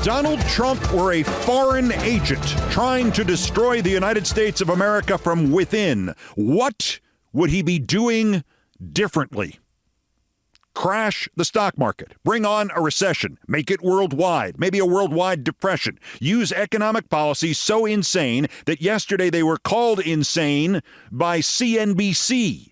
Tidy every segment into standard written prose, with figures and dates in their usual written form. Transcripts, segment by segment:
Donald Trump were a foreign agent trying to destroy the United States of America from within, what would he be doing differently? Crash the stock market, bring on a recession, make it worldwide, maybe a worldwide depression, use economic policies so insane that yesterday they were called insane by CNBC.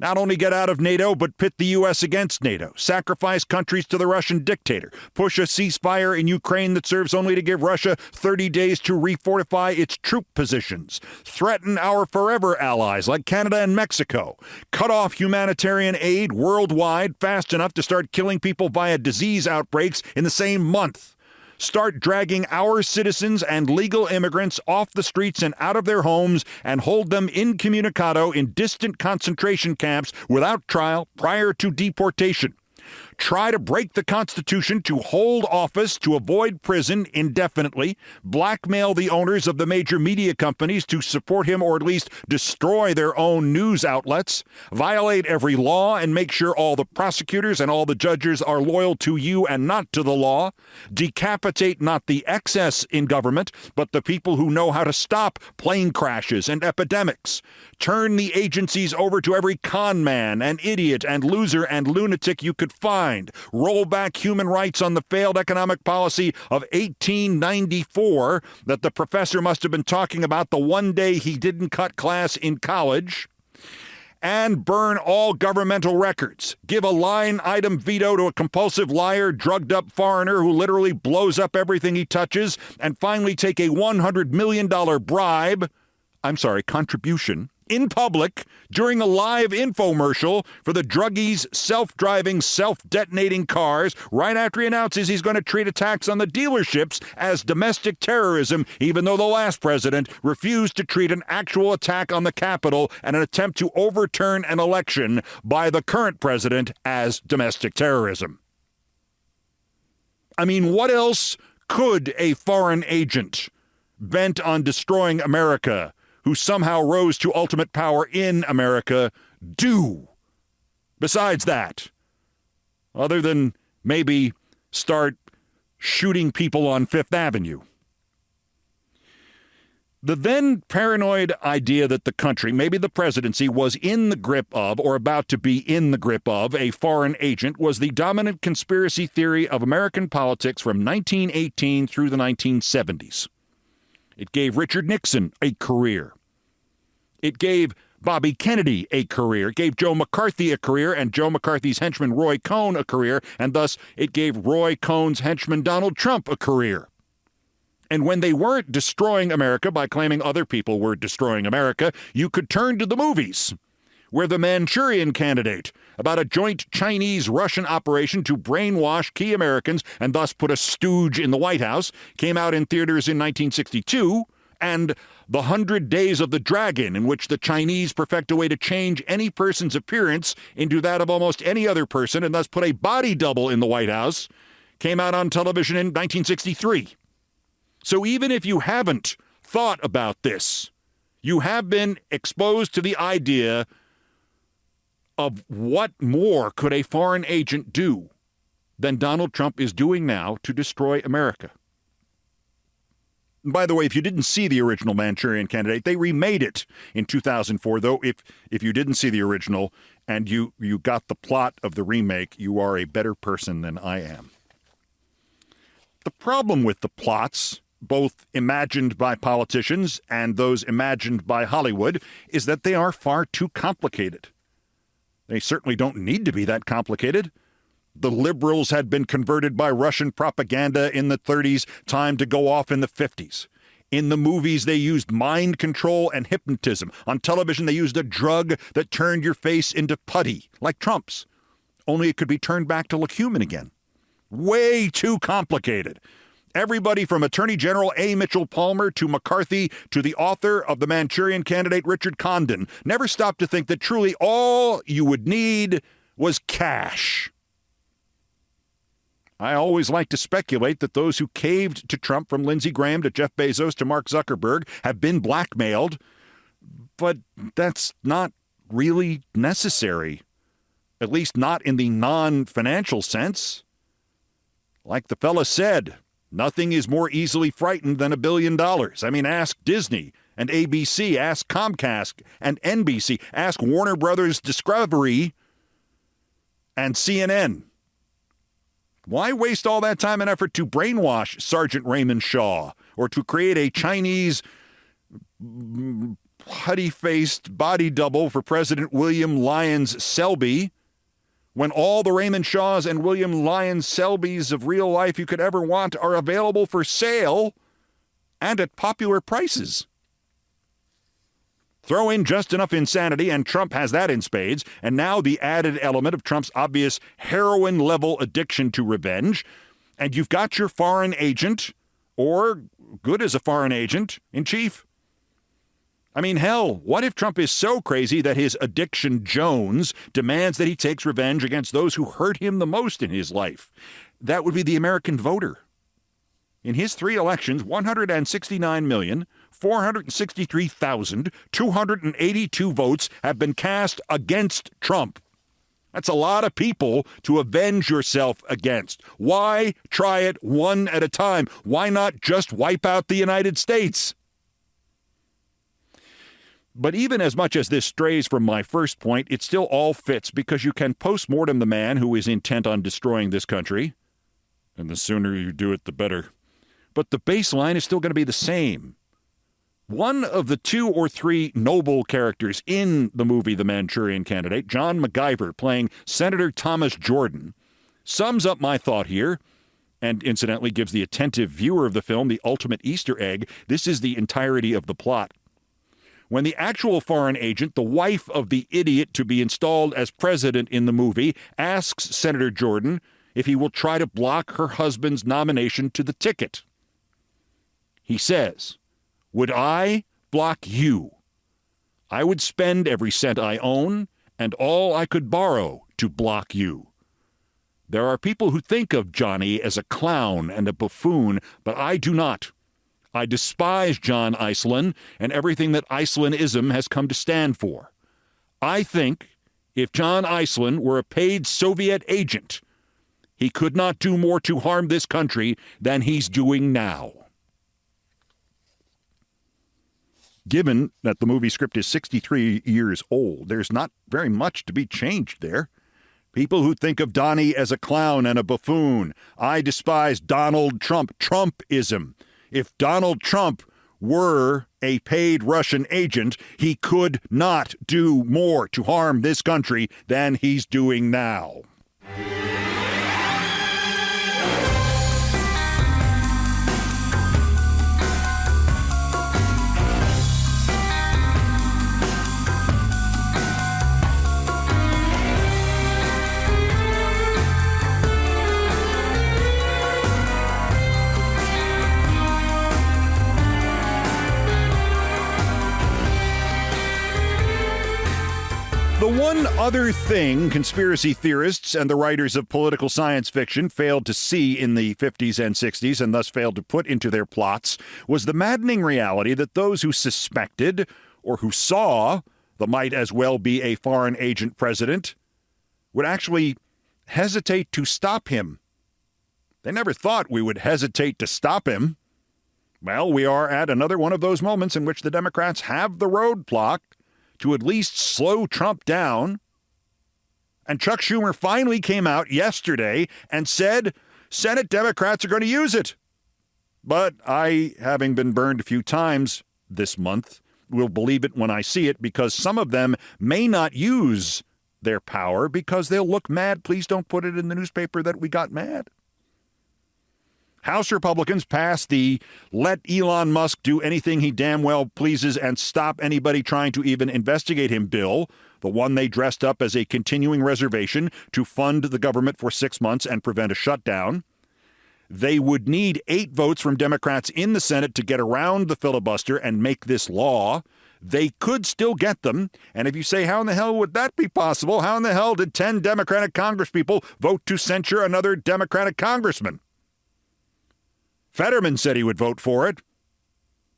Not only get out of NATO, but pit the US against NATO, sacrifice countries to the Russian dictator, push a ceasefire in Ukraine that serves only to give Russia 30 days to re-fortify its troop positions, threaten our forever allies like Canada and Mexico, cut off humanitarian aid worldwide fast enough to start killing people via disease outbreaks in the same month. Start dragging our citizens and legal immigrants off the streets and out of their homes and hold them incommunicado in distant concentration camps without trial prior to deportation. Try to break the Constitution to hold office to avoid prison indefinitely, blackmail the owners of the major media companies to support him or at least destroy their own news outlets, violate every law and make sure all the prosecutors and all the judges are loyal to you and not to the law, decapitate not the excess in government, but the people who know how to stop plane crashes and epidemics, turn the agencies over to every con man and idiot and loser and lunatic you could find, roll back human rights on the failed economic policy of 1894 that the professor must have been talking about the one day he didn't cut class in college, and burn all governmental records. Give a line item veto to a compulsive liar, drugged up foreigner who literally blows up everything he touches, and finally take a $100 million contribution in public during a live infomercial for the druggie's self-driving, self-detonating cars right after he announces he's going to treat attacks on the dealerships as domestic terrorism, even though the last president refused to treat an actual attack on the Capitol and an attempt to overturn an election by the current president as domestic terrorism. I mean, what else could a foreign agent bent on destroying America, who somehow rose to ultimate power in America, do besides that, other than maybe start shooting people on Fifth Avenue? The then paranoid idea that the country, maybe the presidency, was in the grip of or about to be in the grip of a foreign agent was the dominant conspiracy theory of American politics from 1918 through the 1970s. It gave Richard Nixon a career. It gave Bobby Kennedy a career. It gave Joe McCarthy a career and Joe McCarthy's henchman Roy Cohn a career, and thus it gave Roy Cohn's henchman Donald Trump a career. And when they weren't destroying America by claiming other people were destroying America, you could turn to the movies, where The Manchurian Candidate, about a joint Chinese-Russian operation to brainwash key Americans and thus put a stooge in the White House, came out in theaters in 1962, and The 100 Days of the Dragon, in which the Chinese perfect a way to change any person's appearance into that of almost any other person and thus put a body double in the White House, came out on television in 1963. So even if you haven't thought about this, you have been exposed to the idea of what more could a foreign agent do than Donald Trump is doing now to destroy America. By the way, if you didn't see the original Manchurian Candidate, they remade it in 2004, though if you didn't see the original and you got the plot of the remake, you are a better person than I am. The problem with the plots, both imagined by politicians and those imagined by Hollywood, is that they are far too complicated. They certainly don't need to be that complicated. The liberals had been converted by Russian propaganda in the 30s, time to go off in the 50s. In the movies, they used mind control and hypnotism. On television, they used a drug that turned your face into putty, like Trump's. Only it could be turned back to look human again. Way too complicated. Everybody from Attorney General A. Mitchell Palmer to McCarthy to the author of The Manchurian Candidate, Richard Condon, never stopped to think that truly all you would need was cash. I always like to speculate that those who caved to Trump, from Lindsey Graham to Jeff Bezos to Mark Zuckerberg, have been blackmailed, but that's not really necessary, at least not in the non-financial sense. Like the fella said, Nothing is more easily frightened than $1 billion. I mean, ask Disney and ABC, ask Comcast and NBC, ask Warner Brothers Discovery and CNN. Why waste all that time and effort to brainwash Sergeant Raymond Shaw or to create a Chinese putty-faced body double for President William Lyons Selby when all the Raymond Shaws and William Lyons Selbys of real life you could ever want are available for sale and at popular prices? Throw in just enough insanity, and Trump has that in spades, and now the added element of Trump's obvious heroin-level addiction to revenge, and you've got your foreign agent, or good as a foreign agent, in chief. I mean, hell, what if Trump is so crazy that his addiction Jones demands that he takes revenge against those who hurt him the most in his life? That would be the American voter. In his 3 elections, 169,463,282 votes have been cast against Trump. That's a lot of people to avenge yourself against. Why try it one at a time? Why not just wipe out the United States? But even as much as this strays from my first point, it still all fits because you can post-mortem the man who is intent on destroying this country. And the sooner you do it, the better. But the baseline is still going to be the same. One of the 2 or 3 noble characters in the movie The Manchurian Candidate, John MacGyver playing Senator Thomas Jordan, sums up my thought here, and incidentally gives the attentive viewer of the film the ultimate Easter egg. This is the entirety of the plot. When the actual foreign agent, the wife of the idiot to be installed as president in the movie, asks Senator Jordan if he will try to block her husband's nomination to the ticket, he says, "Would I block you? I would spend every cent I own and all I could borrow to block you. There are people who think of Johnny as a clown and a buffoon, but I do not. I despise John Iceland and everything that Icelandism has come to stand for. I think if John Iceland were a paid Soviet agent, he could not do more to harm this country than he's doing now." Given that the movie script is 63 years old, there's not very much to be changed there. People who think of Donnie as a clown and a buffoon. I despise Donald Trump. Trumpism. If Donald Trump were a paid Russian agent, he could not do more to harm this country than he's doing now. The one other thing conspiracy theorists and the writers of political science fiction failed to see in the 50s and 60s and thus failed to put into their plots was the maddening reality that those who suspected or who saw the might as well be a foreign agent president would actually hesitate to stop him. They never thought we would hesitate to stop him. Well, we are at another one of those moments in which the Democrats have the road blocked to at least slow Trump down. And Chuck Schumer finally came out yesterday and said Senate Democrats are going to use it. But I, having been burned a few times this month, will believe it when I see it because some of them may not use their power because they'll look mad. Please don't put it in the newspaper that we got mad. House Republicans passed the let Elon Musk do anything he damn well pleases and stop anybody trying to even investigate him bill, the one they dressed up as a continuing reservation to fund the government for 6 months and prevent a shutdown. They would need 8 votes from Democrats in the Senate to get around the filibuster and make this law. They could still get them. And if you say, how in the hell would that be possible? How in the hell did 10 Democratic congresspeople vote to censure another Democratic congressman? Fetterman said he would vote for it.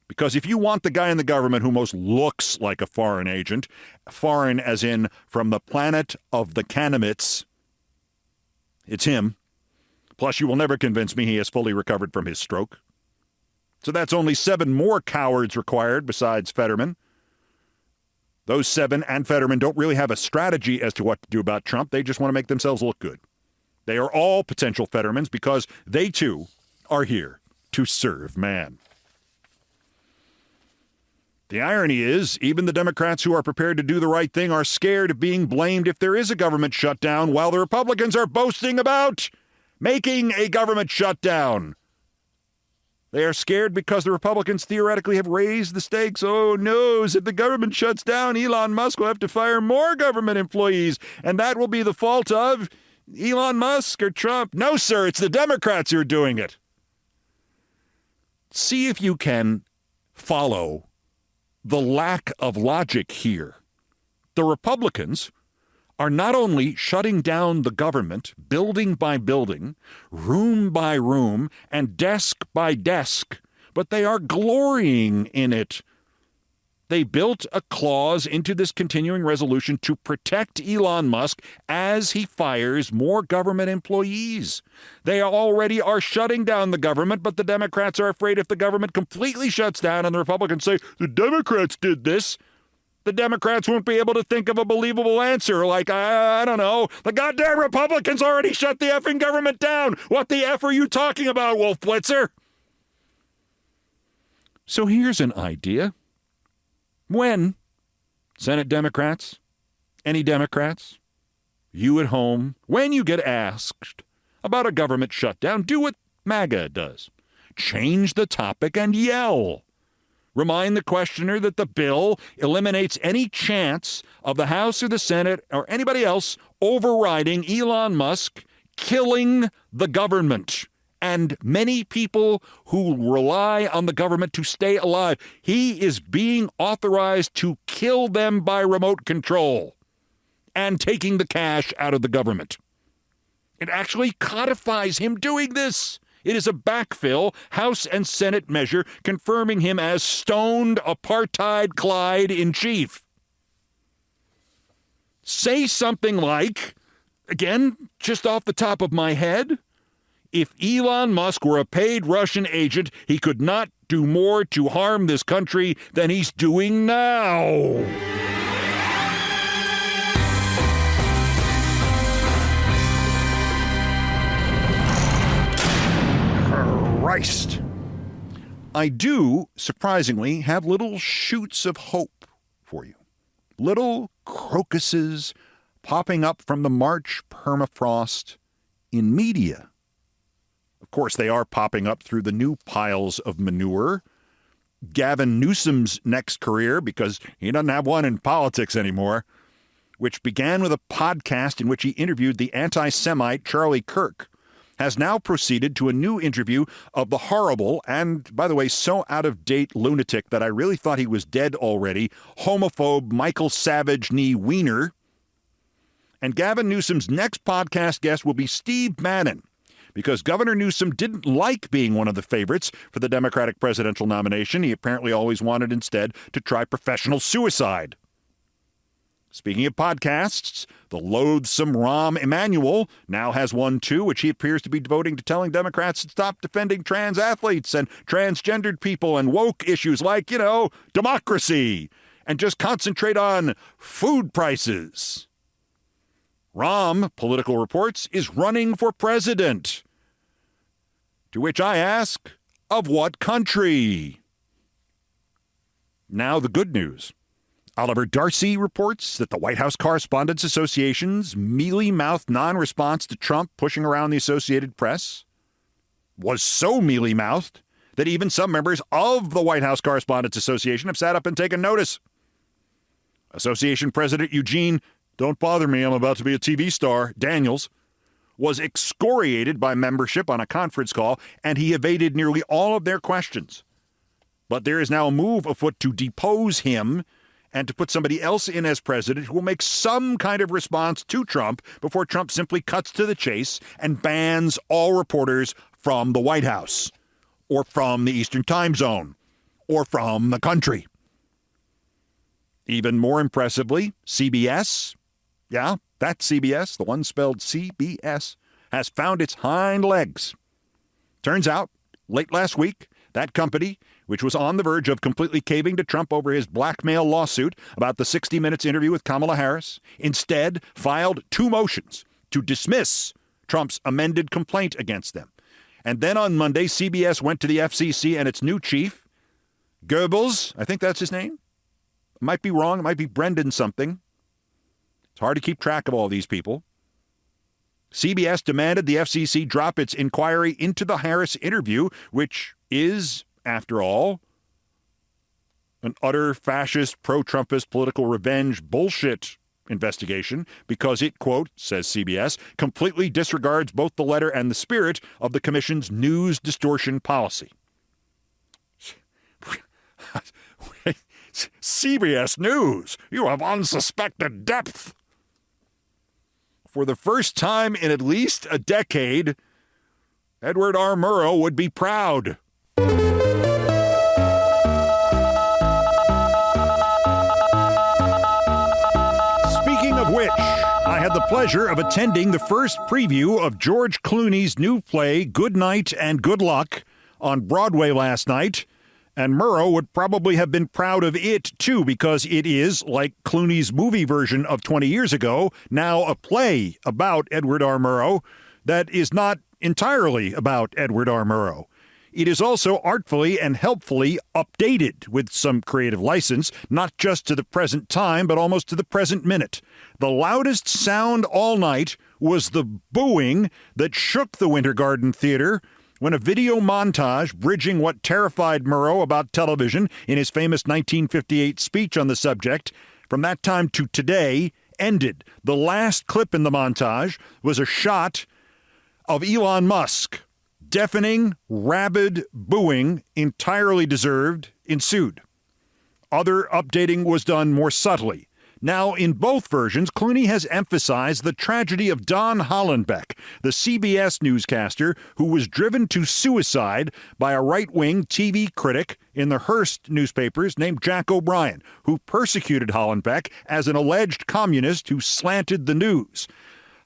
Because if you want the guy in the government who most looks like a foreign agent, foreign as in from the planet of the Canaanites, it's him. Plus, you will never convince me he has fully recovered from his stroke. So that's only 7 more cowards required besides Fetterman. Those 7 and Fetterman don't really have a strategy as to what to do about Trump. They just want to make themselves look good. They are all potential Fettermans because they, too, are here to serve man. The irony is, even the Democrats who are prepared to do the right thing are scared of being blamed if there is a government shutdown, while the Republicans are boasting about making a government shutdown. They are scared because the Republicans theoretically have raised the stakes. Oh, no, if the government shuts down, Elon Musk will have to fire more government employees, and that will be the fault of Elon Musk or Trump. No, sir, it's the Democrats who are doing it. See if you can follow the lack of logic here. The Republicans are not only shutting down the government building by building, room by room, and desk by desk, but they are glorying in it. They built a clause into this continuing resolution to protect Elon Musk as he fires more government employees. They already are shutting down the government, but the Democrats are afraid if the government completely shuts down and the Republicans say, the Democrats did this, the Democrats won't be able to think of a believable answer like, I don't know, the goddamn Republicans already shut the effing government down. What the F are you talking about, Wolf Blitzer? So here's an idea. When, Senate Democrats, any Democrats, you at home, when you get asked about a government shutdown, do what MAGA does. Change the topic and yell. Remind the questioner that the bill eliminates any chance of the House or the Senate or anybody else overriding Elon Musk killing the government and many people who rely on the government to stay alive. He is being authorized to kill them by remote control and taking the cash out of the government. It actually codifies him doing this. It is a backfill House and Senate measure confirming him as stoned apartheid Clyde in chief. Say something like, again, just off the top of my head, if Elon Musk were a paid Russian agent, he could not do more to harm this country than he's doing now. Christ. I do, surprisingly, have little shoots of hope for you. Little crocuses popping up from the March permafrost in media. Of course, they are popping up through the new piles of manure. Gavin Newsom's next career, because he doesn't have one in politics anymore, which began with a podcast in which he interviewed the anti-Semite Charlie Kirk, has now proceeded to a new interview of the horrible and, by the way, so out-of-date lunatic that I really thought he was dead already, homophobe Michael Savage Nee Wiener. And Gavin Newsom's next podcast guest will be Steve Bannon, because Governor Newsom didn't like being one of the favorites for the Democratic presidential nomination. He apparently always wanted instead to try professional suicide. Speaking of podcasts, the loathsome Rahm Emanuel now has one too, which he appears to be devoting to telling Democrats to stop defending trans athletes and transgendered people and woke issues like, democracy, and just concentrate on food prices. Rahm, Political reports, is running for president. To which I ask, of what country? Now the good news. Oliver Darcy reports that the White House Correspondents Association's mealy-mouthed non-response to Trump pushing around the Associated Press was so mealy-mouthed that even some members of the White House Correspondents Association have sat up and taken notice. Association President Eugene, don't bother me, I'm about to be a TV star, Daniels, was excoriated by membership on a conference call, and he evaded nearly all of their questions. But there is now a move afoot to depose him and to put somebody else in as president who will make some kind of response to Trump before Trump simply cuts to the chase and bans all reporters from the White House or from the Eastern Time Zone or from the country. Even more impressively, CBS, yeah, that's CBS, the one spelled CBS, has found its hind legs. Turns out, late last week, that company, which was on the verge of completely caving to Trump over his blackmail lawsuit about the 60 Minutes interview with Kamala Harris, instead filed 2 motions to dismiss Trump's amended complaint against them. And then on Monday, CBS went to the FCC and its new chief, Goebbels, I think that's his name. It might be wrong. It might be Brendan something. It's hard to keep track of all these people. CBS demanded the FCC drop its inquiry into the Harris interview, which is, after all, an utter fascist, pro-Trumpist political revenge bullshit investigation because it, quote, says CBS, completely disregards both the letter and the spirit of the commission's news distortion policy. CBS News, you have unsuspected depth. For the first time in at least a decade, Edward R. Murrow would be proud. Speaking of which, I had the pleasure of attending the first preview of George Clooney's new play, Good Night and Good Luck, on Broadway last night. And Murrow would probably have been proud of it, too, because it is, like Clooney's movie version of 20 years ago, now a play about Edward R. Murrow that is not entirely about Edward R. Murrow. It is also artfully and helpfully updated with some creative license, not just to the present time, but almost to the present minute. The loudest sound all night was the booing that shook the Winter Garden Theater when a video montage bridging what terrified Murrow about television in his famous 1958 speech on the subject from that time to today ended. The last clip in the montage was a shot of Elon Musk. Deafening, rabid booing, entirely deserved, ensued. Other updating was done more subtly. Now, in both versions, Clooney has emphasized the tragedy of Don Hollenbeck, the CBS newscaster who was driven to suicide by a right-wing TV critic in the Hearst newspapers named Jack O'Brien, who persecuted Hollenbeck as an alleged communist who slanted the news.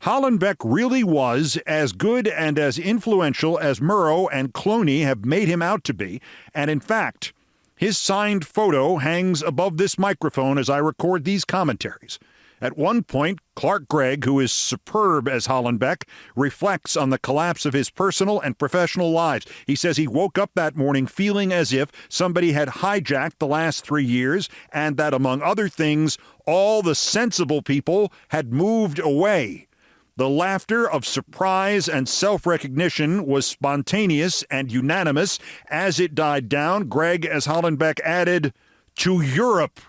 Hollenbeck really was as good and as influential as Murrow and Clooney have made him out to be, and in fact, his signed photo hangs above this microphone as I record these commentaries. At one point, Clark Gregg, who is superb as Hollenbeck, reflects on the collapse of his personal and professional lives. He says he woke up that morning feeling as if somebody had hijacked the last 3 years and that, among other things, all the sensible people had moved away. The laughter of surprise and self-recognition was spontaneous and unanimous. As it died down, Gregg, as Hollenbeck, added, "To Europe."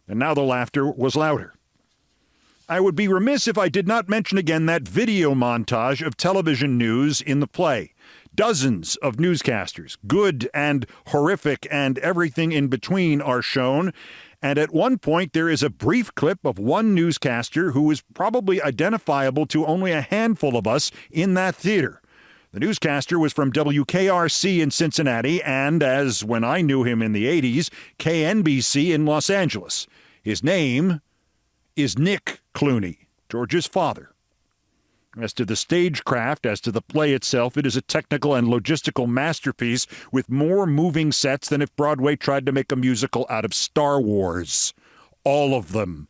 And now the laughter was louder. I would be remiss if I did not mention again that video montage of television news in the play. Dozens of newscasters, good and horrific and everything in between, are shown. And at one point, there is a brief clip of one newscaster who is probably identifiable to only a handful of us in that theater. The newscaster was from WKRC in Cincinnati and, as when I knew him in the 80s, KNBC in Los Angeles. His name is Nick Clooney, George's father. As to the stagecraft, as to the play itself, it is a technical and logistical masterpiece with more moving sets than if Broadway tried to make a musical out of Star Wars. All of them.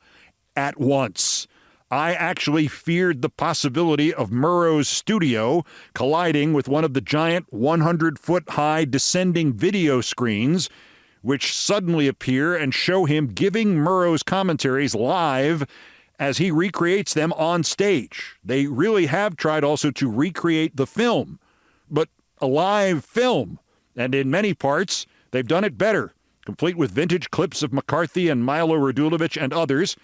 At once. I actually feared the possibility of Murrow's studio colliding with one of the giant 100-foot-high descending video screens, which suddenly appear and show him giving Murrow's commentaries live as he recreates them on stage. They really have tried also to recreate the film, but a live film. And in many parts, they've done it better, complete with vintage clips of McCarthy and Milo Radulovich and others.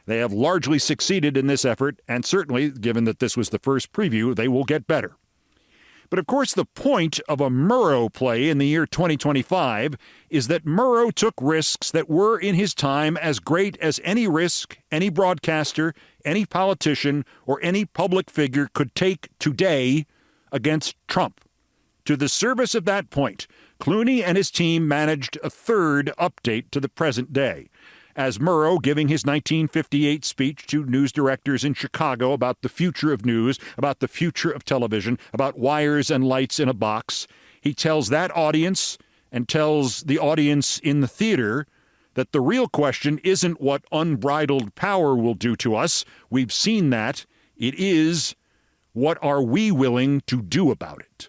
They have largely succeeded in this effort, and certainly, given that this was the first preview, they will get better. But of course, the point of a Murrow play in the year 2025 is that Murrow took risks that were in his time as great as any risk any broadcaster, any politician, or any public figure could take today against Trump. To the service of that point, Clooney and his team managed a third update to the present day. as Murrow giving his 1958 speech to news directors in Chicago about the future of news, about the future of television, about wires and lights in a box. He tells that audience and tells the audience in the theater that the real question isn't what unbridled power will do to us. We've seen that. It is, what are we willing to do about it?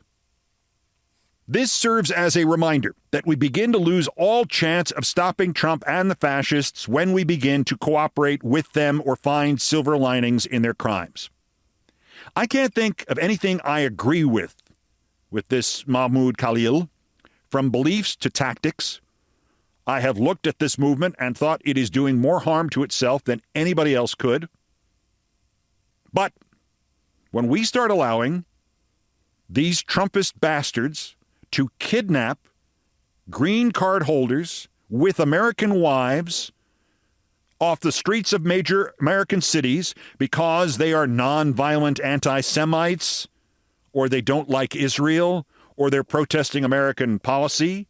This serves as a reminder that we begin to lose all chance of stopping Trump and the fascists when we begin to cooperate with them or find silver linings in their crimes. I can't think of anything I agree with this Mahmoud Khalil, from beliefs to tactics. I have looked at this movement and thought it is doing more harm to itself than anybody else could. But when we start allowing these Trumpist bastards to kidnap green card holders with American wives off the streets of major American cities because they are nonviolent anti-Semites, or they don't like Israel, or they're protesting American policy,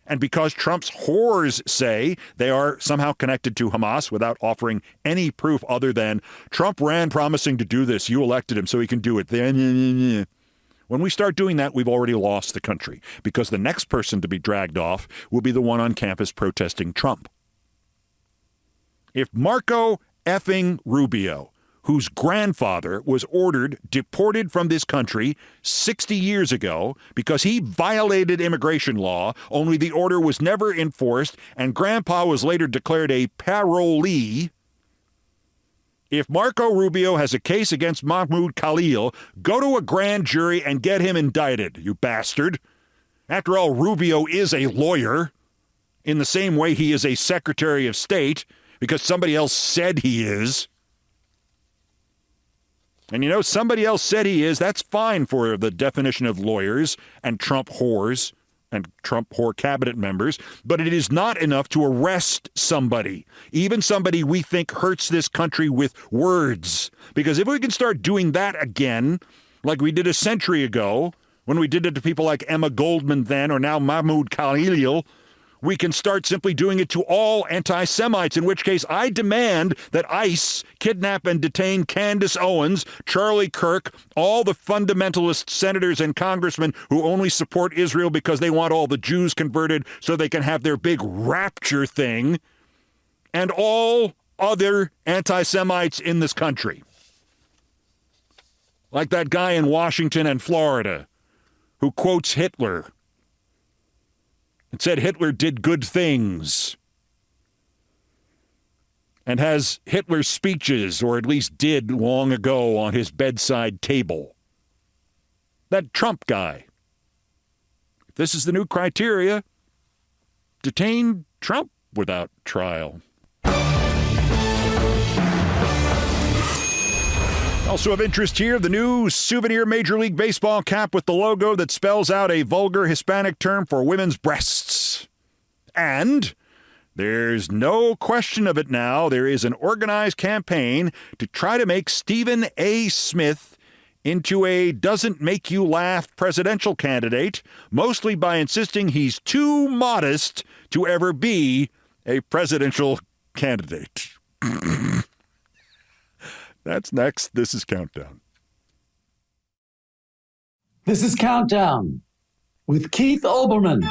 and because Trump's whores say they are somehow connected to Hamas without offering any proof other than Trump ran promising to do this, you elected him so he can do it. When we start doing that, we've already lost the country, because the next person to be dragged off will be the one on campus protesting Trump. If Marco effing Rubio, whose grandfather was ordered deported from this country 60 years ago because he violated immigration law, only the order was never enforced, and Grandpa was later declared a parolee. If Marco Rubio has a case against Mahmoud Khalil, go to a grand jury and get him indicted, you bastard. After all, Rubio is a lawyer, in the same way he is a Secretary of State, because somebody else said he is. And you know, somebody else said he is. That's fine for the definition of lawyers and Trump whores and Trump whore cabinet members, but it is not enough to arrest somebody, even somebody we think hurts this country, with words. Because if we can start doing that again, like we did a century ago, when we did it to people like Emma Goldman then, or now Mahmoud Khalil, we can start simply doing it to all anti-Semites, in which case I demand that ICE kidnap and detain Candace Owens, Charlie Kirk, all the fundamentalist senators and congressmen who only support Israel because they want all the Jews converted so they can have their big rapture thing, and all other anti-Semites in this country. Like that guy in Washington and Florida who quotes Hitler and said Hitler did good things, and has Hitler's speeches, or at least did long ago, on his bedside table. That Trump guy. If this is the new criteria, detain Trump without trial. Also of interest here, the new souvenir Major League Baseball cap with the logo that spells out a vulgar Hispanic term for women's breasts. And there's no question of it now, there is an organized campaign to try to make Stephen A. Smith into a doesn't-make-you-laugh presidential candidate, mostly by insisting he's too modest to ever be a presidential candidate. That's next. This is Countdown. This is Countdown with Keith Olbermann.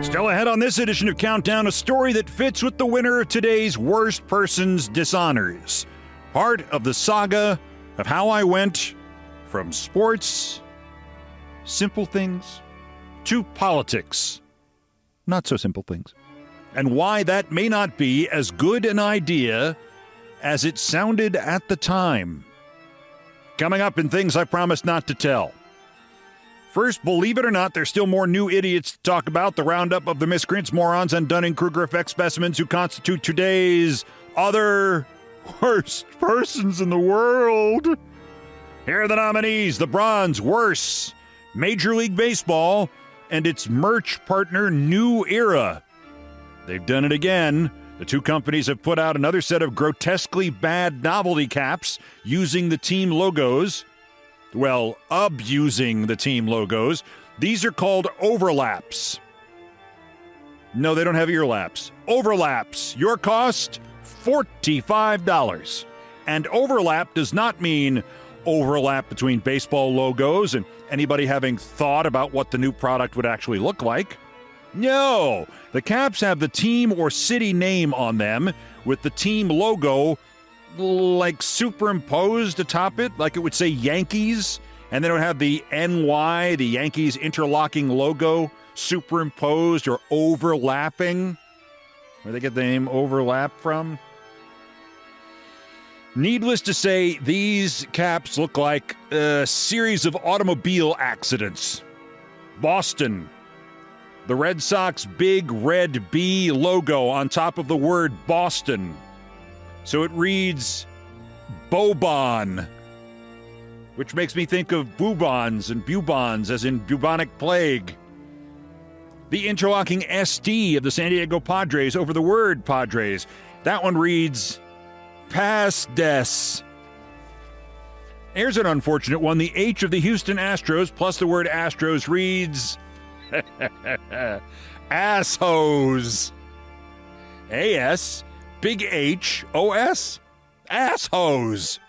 Still ahead on this edition of Countdown, a story that fits with the winner of today's Worst Person's Dishonors. Part of the saga of how I went from sports, simple things, to politics, not so simple things, and why that may not be as good an idea as it sounded at the time. Coming up in Things I Promised Not to Tell. First, believe it or not, there's still more new idiots to talk about. The roundup of the miscreants, morons, and Dunning-Kruger effect specimens who constitute today's other worst persons in the world. Here are the nominees. The Bronze, worse. Major League Baseball, and its merch partner New Era. They've done it again. The two companies have put out another set of grotesquely bad novelty caps using the team logos. Well, abusing the team logos. These are called overlaps. No, they don't have ear laps. Overlaps. Your cost, $45. And overlap does not mean overlap between baseball logos and anybody having thought about what the new product would actually look like. No, the caps have the team or city name on them with the team logo like superimposed atop it, like it would say Yankees, and they don't have the NY, the Yankees interlocking logo, superimposed or overlapping. Where they get the name overlap from? Needless to say, these caps look like a series of automobile accidents. Boston. The Red Sox big red B logo on top of the word Boston. So it reads Bobon, which makes me think of bubons and bubons as in bubonic plague. The interlocking SD of the San Diego Padres over the word Padres. That one reads Pass Des. Here's an unfortunate one. The H of the Houston Astros plus the word Astros reads Asshos. A-S, big H-O-S, asshos.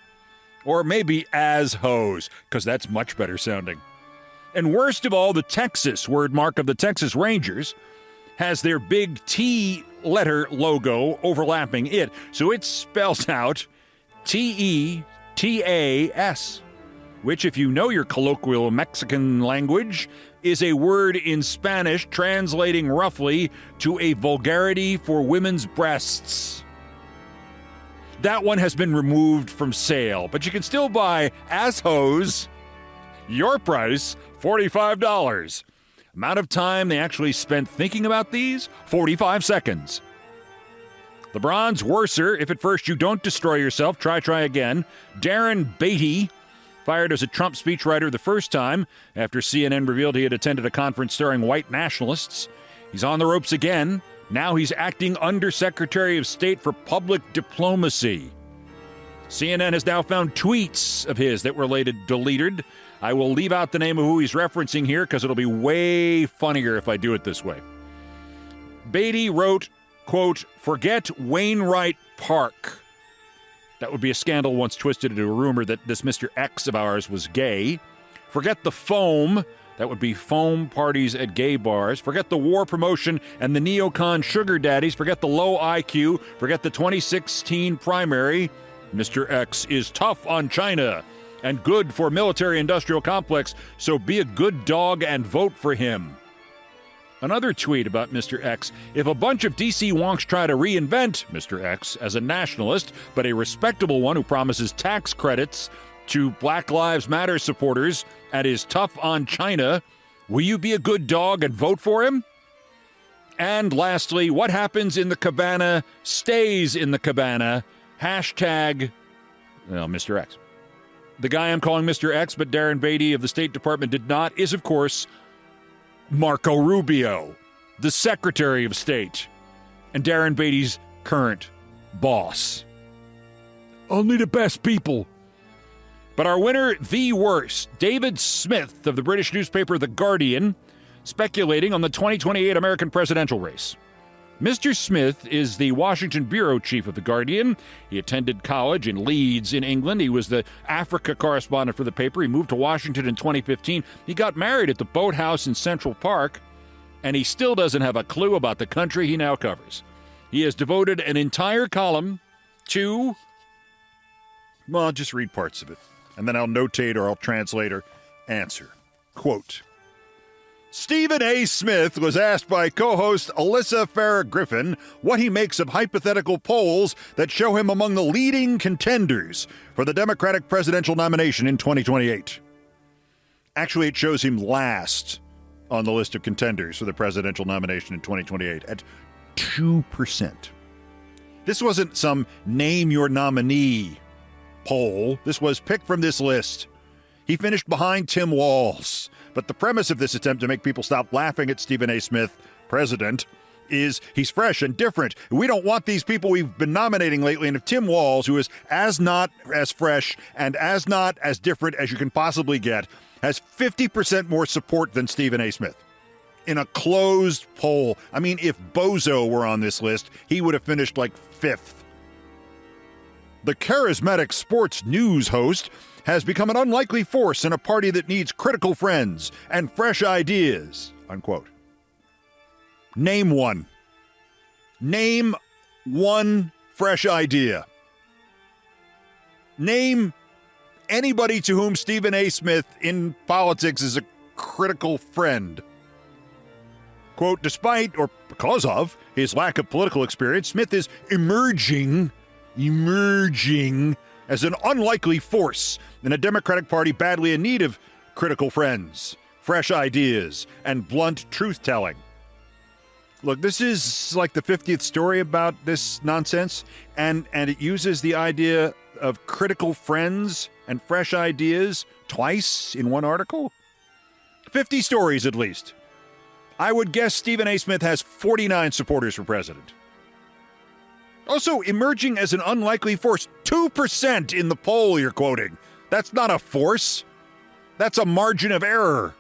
Or maybe ashos, because that's much better sounding. And worst of all, the Texas word mark of the Texas Rangers has their big T letter logo overlapping it, so it spells out T-E-T-A-S, which, if you know your colloquial Mexican language, is a word in Spanish translating roughly to a vulgarity for women's breasts. That one has been removed from sale, but you can still buy asshos. Your price, $45. Amount of time they actually spent thinking about these? 45 seconds. LeBron's worser. If at first you don't destroy yourself, try again. Darren Beatty, fired as a Trump speechwriter the first time after CNN revealed he had attended a conference starring white nationalists. He's on the ropes again. Now he's acting Undersecretary of State for Public Diplomacy. CNN has now found tweets of his that were later deleted. I will leave out the name of who he's referencing here because it'll be way funnier if I do it this way. Beatty wrote, quote, "Forget Wainwright Park." That would be a scandal once twisted into a rumor that this Mr. X of ours was gay. Forget the foam. That would be foam parties at gay bars. Forget the war promotion and the neocon sugar daddies. Forget the low IQ. Forget the 2016 primary. Mr. X is tough on China and good for military-industrial complex, so be a good dog and vote for him. Another tweet about Mr. X. If a bunch of DC wonks try to reinvent Mr. X as a nationalist, but a respectable one who promises tax credits to Black Lives Matter supporters and is tough on China, will you be a good dog and vote for him? And lastly, what happens in the cabana stays in the cabana. Hashtag, well, Mr. X. The guy I'm calling Mr. X, but Darren Beatty of the State Department did not, is, of course, Marco Rubio, the Secretary of State, and Darren Beatty's current boss. Only the best people. But our winner, the worst, David Smith of the British newspaper The Guardian, speculating on the 2028 American presidential race. Mr. Smith is the Washington bureau chief of The Guardian. He attended college in Leeds in England. He was the Africa correspondent for the paper. He moved to Washington in 2015. He got married at the Boathouse in Central Park, and he still doesn't have a clue about the country he now covers. He has devoted an entire column to, well, I'll just read parts of it, and then I'll notate or I'll translate or answer. Quote, Stephen A. Smith was asked by co-host Alyssa Farah-Griffin what he makes of hypothetical polls that show him among the leading contenders for the Democratic presidential nomination in 2028. Actually, it shows him last on the list of contenders for the presidential nomination in 2028 at 2%. This wasn't some name your nominee poll. This was pick from this list. He finished behind Tim Walz. But the premise of this attempt to make people stop laughing at Stephen A. Smith, president, is he's fresh and different. We don't want these people we've been nominating lately. And if Tim Walz, who is as not as fresh and as not as different as you can possibly get, has 50% more support than Stephen A. Smith in a closed poll. I mean, if Bozo were on this list, he would have finished like 5th. The charismatic sports news host has become an unlikely force in a party that needs critical friends and fresh ideas, unquote. Name one. Name one fresh idea. Name anybody to whom Stephen A. Smith in politics is a critical friend. Quote, despite or because of his lack of political experience, Smith is emerging as an unlikely force in a Democratic Party badly in need of critical friends, fresh ideas, and blunt truth-telling. Look, this is like the 50th story about this nonsense, and it uses the idea of critical friends and fresh ideas twice in one article. 50 stories at least. I would guess Stephen A. Smith has 49 supporters for president. Also, emerging as an unlikely force, 2% in the poll you're quoting. That's not a force. That's a margin of error.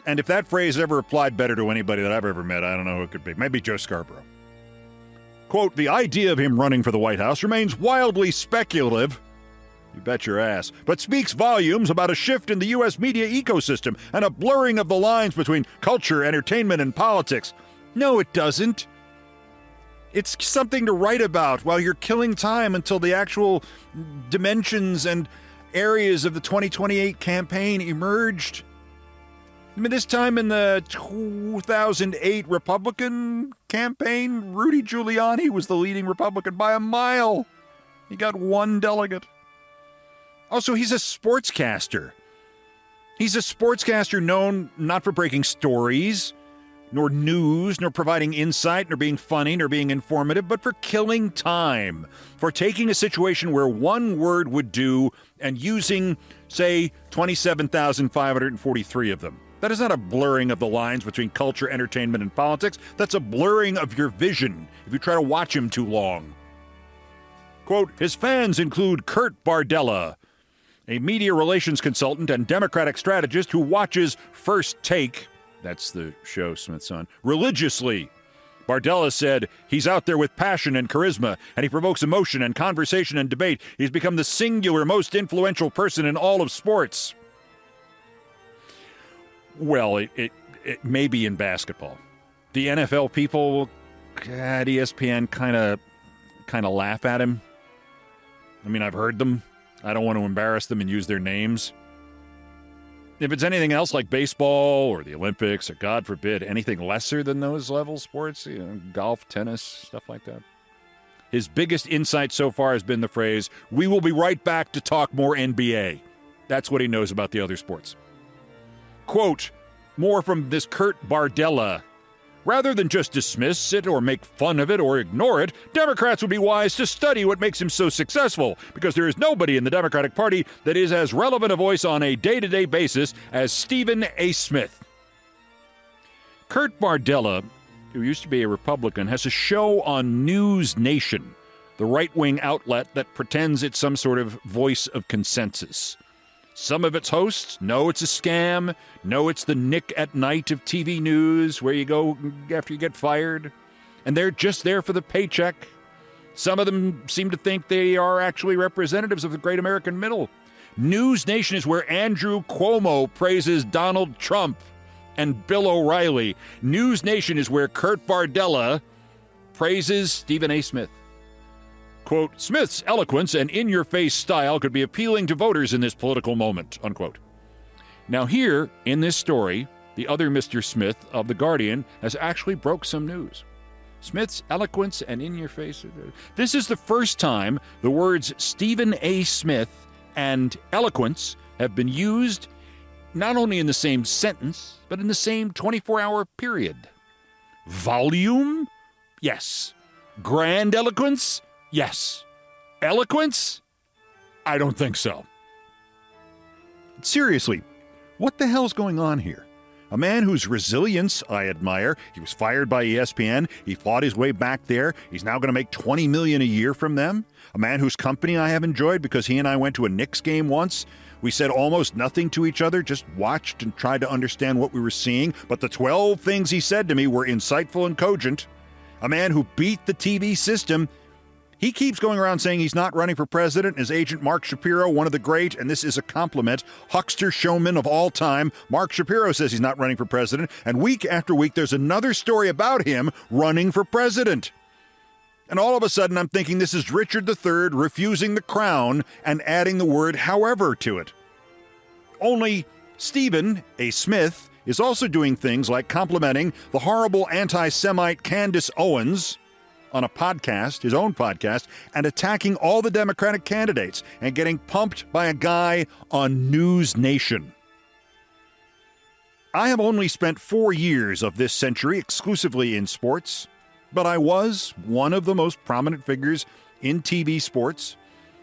And if that phrase ever applied better to anybody that I've ever met, I don't know who it could be. Maybe Joe Scarborough. Quote, the idea of him running for the White House remains wildly speculative. You bet your ass. But speaks volumes about a shift in the U.S. media ecosystem and a blurring of the lines between culture, entertainment, and politics. No, it doesn't. It's something to write about while you're killing time until the actual dimensions and areas of the 2028 campaign emerged. I mean, this time in the 2008 Republican campaign, Rudy Giuliani was the leading Republican by a mile. He got one delegate. Also, he's a sportscaster. He's a sportscaster known not for breaking stories, nor news, nor providing insight, nor being funny, nor being informative, but for killing time, for taking a situation where one word would do and using, say, 27,543 of them. That is not a blurring of the lines between culture, entertainment, and politics. That's a blurring of your vision if you try to watch him too long. Quote, his fans include Kurt Bardella, a media relations consultant and Democratic strategist who watches First Take, that's the show Smith's on, religiously. Bardella said, he's out there with passion and charisma, and he provokes emotion and conversation and debate. He's become the singular most influential person in all of sports. Well, it may be in basketball. The NFL people at ESPN kind of laugh at him. I mean, I've heard them. I don't want to embarrass them and use their names. If it's anything else like baseball or the Olympics or, God forbid, anything lesser than those level sports, golf, tennis, stuff like that. His biggest insight so far has been the phrase, we will be right back to talk more NBA. That's what he knows about the other sports. Quote, more from this Kurt Bardella. Rather than just dismiss it or make fun of it or ignore it, Democrats would be wise to study what makes him so successful, because there is nobody in the Democratic Party that is as relevant a voice on a day-to-day basis as Stephen A. Smith. Kurt Bardella, who used to be a Republican, has a show on News Nation, the right-wing outlet that pretends it's some sort of voice of consensus. Some of its hosts know it's a scam, know it's the Nick at Night of TV news where you go after you get fired, and they're just there for the paycheck. Some of them seem to think they are actually representatives of the great American middle. News Nation is where Andrew Cuomo praises Donald Trump and Bill O'Reilly. News Nation is where Kurt Bardella praises Stephen A. Smith. Quote, Smith's eloquence and in-your-face style could be appealing to voters in this political moment, unquote. Now here, in this story, the other Mr. Smith of The Guardian has actually broke some news. Smith's eloquence and in-your-face. This is the first time the words Stephen A. Smith and eloquence have been used not only in the same sentence, but in the same 24-hour period. Volume? Yes. Grand eloquence? Yes. Eloquence? I don't think so. Seriously, what the hell's going on here? A man whose resilience I admire. He was fired by ESPN. He fought his way back there. He's now going to make $20 million a year from them. A man whose company I have enjoyed because he and I went to a Knicks game once. We said almost nothing to each other, just watched and tried to understand what we were seeing. But the 12 things he said to me were insightful and cogent. A man who beat the TV system. He keeps going around saying he's not running for president. His agent, Mark Shapiro, one of the great, and this is a compliment, huckster showman of all time. Mark Shapiro says he's not running for president. And week after week, there's another story about him running for president. And all of a sudden, I'm thinking this is Richard III refusing the crown and adding the word however to it. Only Stephen A. Smith is also doing things like complimenting the horrible anti-Semite Candace Owens on a podcast, his own podcast, and attacking all the Democratic candidates and getting pumped by a guy on News Nation. I have only spent 4 years of this century exclusively in sports, but I was one of the most prominent figures in TV sports,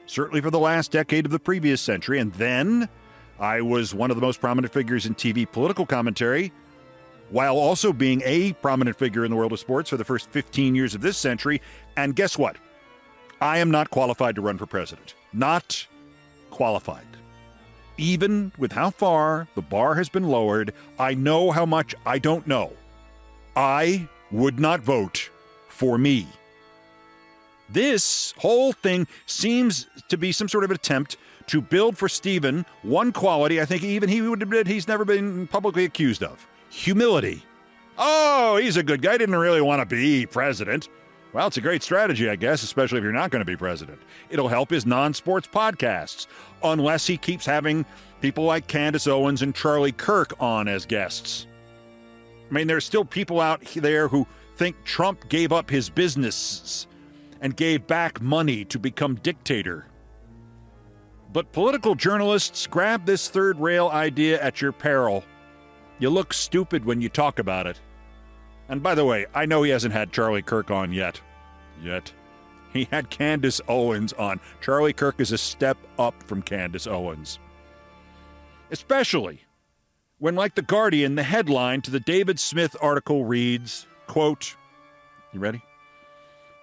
certainly for the last decade of the previous century, and then I was one of the most prominent figures in TV political commentary, while also being a prominent figure in the world of sports for the first 15 years of this century. And guess what? I am not qualified to run for president. Not qualified. Even with how far the bar has been lowered, I know how much I don't know. I would not vote for me. This whole thing seems to be some sort of attempt to build for Stephen one quality I think even he would admit he's never been publicly accused of. Humility. Oh, he's a good guy. Didn't really want to be president. Well, it's a great strategy, I guess, especially if you're not going to be president. It'll help his non-sports podcasts, unless he keeps having people like Candace Owens and Charlie Kirk on as guests. I mean, there's still people out there who think Trump gave up his businesses and gave back money to become dictator. But political journalists grab this third rail idea at your peril. You look stupid when you talk about it. And by the way, I know he hasn't had Charlie Kirk on yet. He had Candace Owens on. Charlie Kirk is a step up from Candace Owens. Especially when, like The Guardian, the headline to the David Smith article reads, quote, you ready?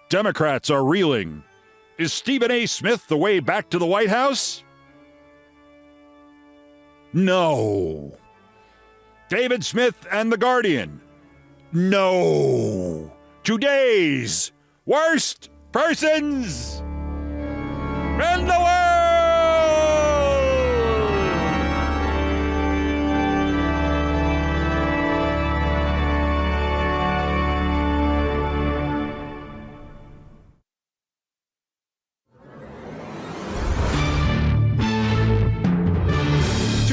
Democrats are reeling. Is Stephen A. Smith the way back to the White House? No. David Smith and The Guardian. No. Today's worst persons in the world.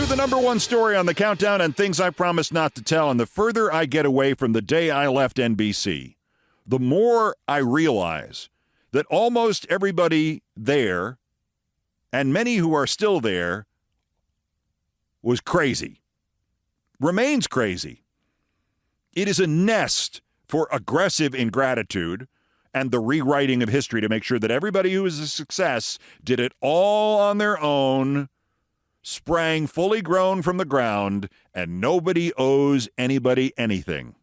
The number one story on the countdown and things I promised not to tell. And the further I get away from the day I left NBC, the more I realize that almost everybody there, and many who are still there, was crazy, remains crazy. It is a nest for aggressive ingratitude and the rewriting of history to make sure that everybody who is a success did it all on their own, sprang fully grown from the ground, and nobody owes anybody anything.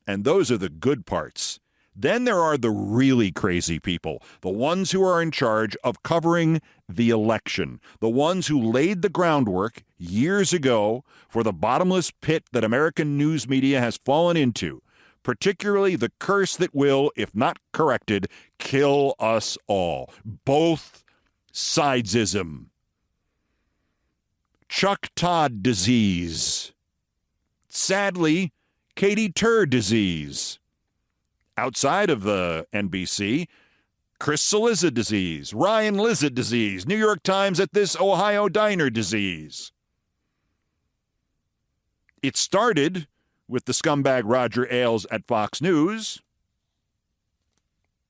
And those are the good parts. Then there are the really crazy people, the ones who are in charge of covering the election, the ones who laid the groundwork years ago for the bottomless pit that American news media has fallen into, particularly the curse that will, if not corrected, kill us all. Both sidesism. Chuck Todd disease. Sadly, Katie Tur disease. Outside of the NBC, Chris Cillizza disease, Ryan Lizzard disease, New York Times at this Ohio diner disease. It started with the scumbag Roger Ailes at Fox News.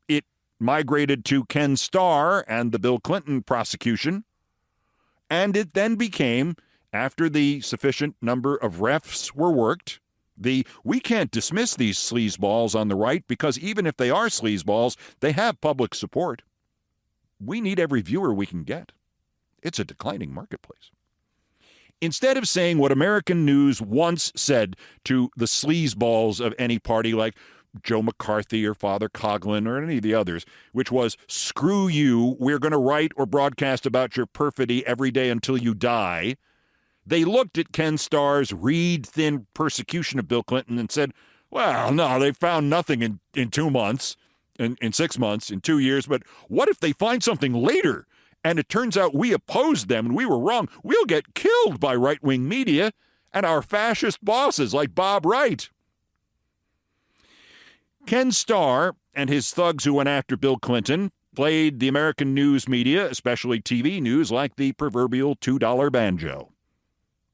It migrated to Ken Starr and the Bill Clinton prosecution. And it then became, after the sufficient number of refs were worked, we can't dismiss these sleazeballs on the right because even if they are sleazeballs, they have public support. We need every viewer we can get. It's a declining marketplace. Instead of saying what American news once said to the sleazeballs of any party like Joe McCarthy or Father Coughlin or any of the others, which was, screw you, we're going to write or broadcast about your perfidy every day until you die, they looked at Ken Starr's reed-thin persecution of Bill Clinton and said, well, no, they found nothing in 2 months, in 6 months, in 2 years, but what if they find something later and it turns out we opposed them and we were wrong? We'll get killed by right-wing media and our fascist bosses like Bob Wright. Ken Starr and his thugs who went after Bill Clinton played the American news media, especially TV news, like the proverbial $2 banjo.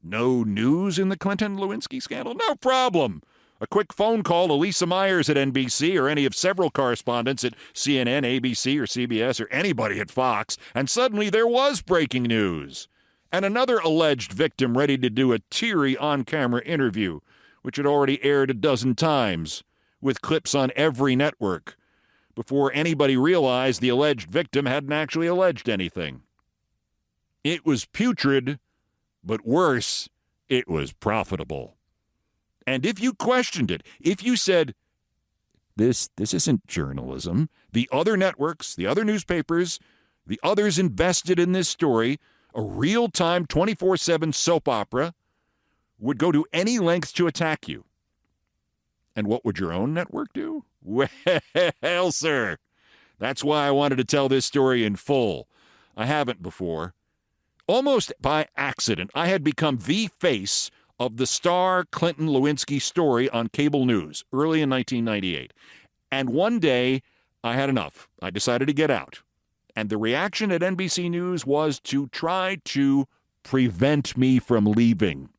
No news in the Clinton-Lewinsky scandal? No problem. A quick phone call to Lisa Myers at NBC or any of several correspondents at CNN, ABC, or CBS, or anybody at Fox, and suddenly there was breaking news. And another alleged victim ready to do a teary on-camera interview, which had already aired a dozen times, with clips on every network, before anybody realized the alleged victim hadn't actually alleged anything. It was putrid, but worse, it was profitable. And if you questioned it, if you said, this isn't journalism, the other networks, the other newspapers, the others invested in this story, a real-time 24/7 soap opera, would go to any length to attack you. And what would your own network do? Well, sir, that's why I wanted to tell this story in full. I haven't before. Almost by accident, I had become the face of the Starr Clinton-Lewinsky story on cable news early in 1998. And one day, I had enough. I decided to get out. And the reaction at NBC News was to try to prevent me from leaving.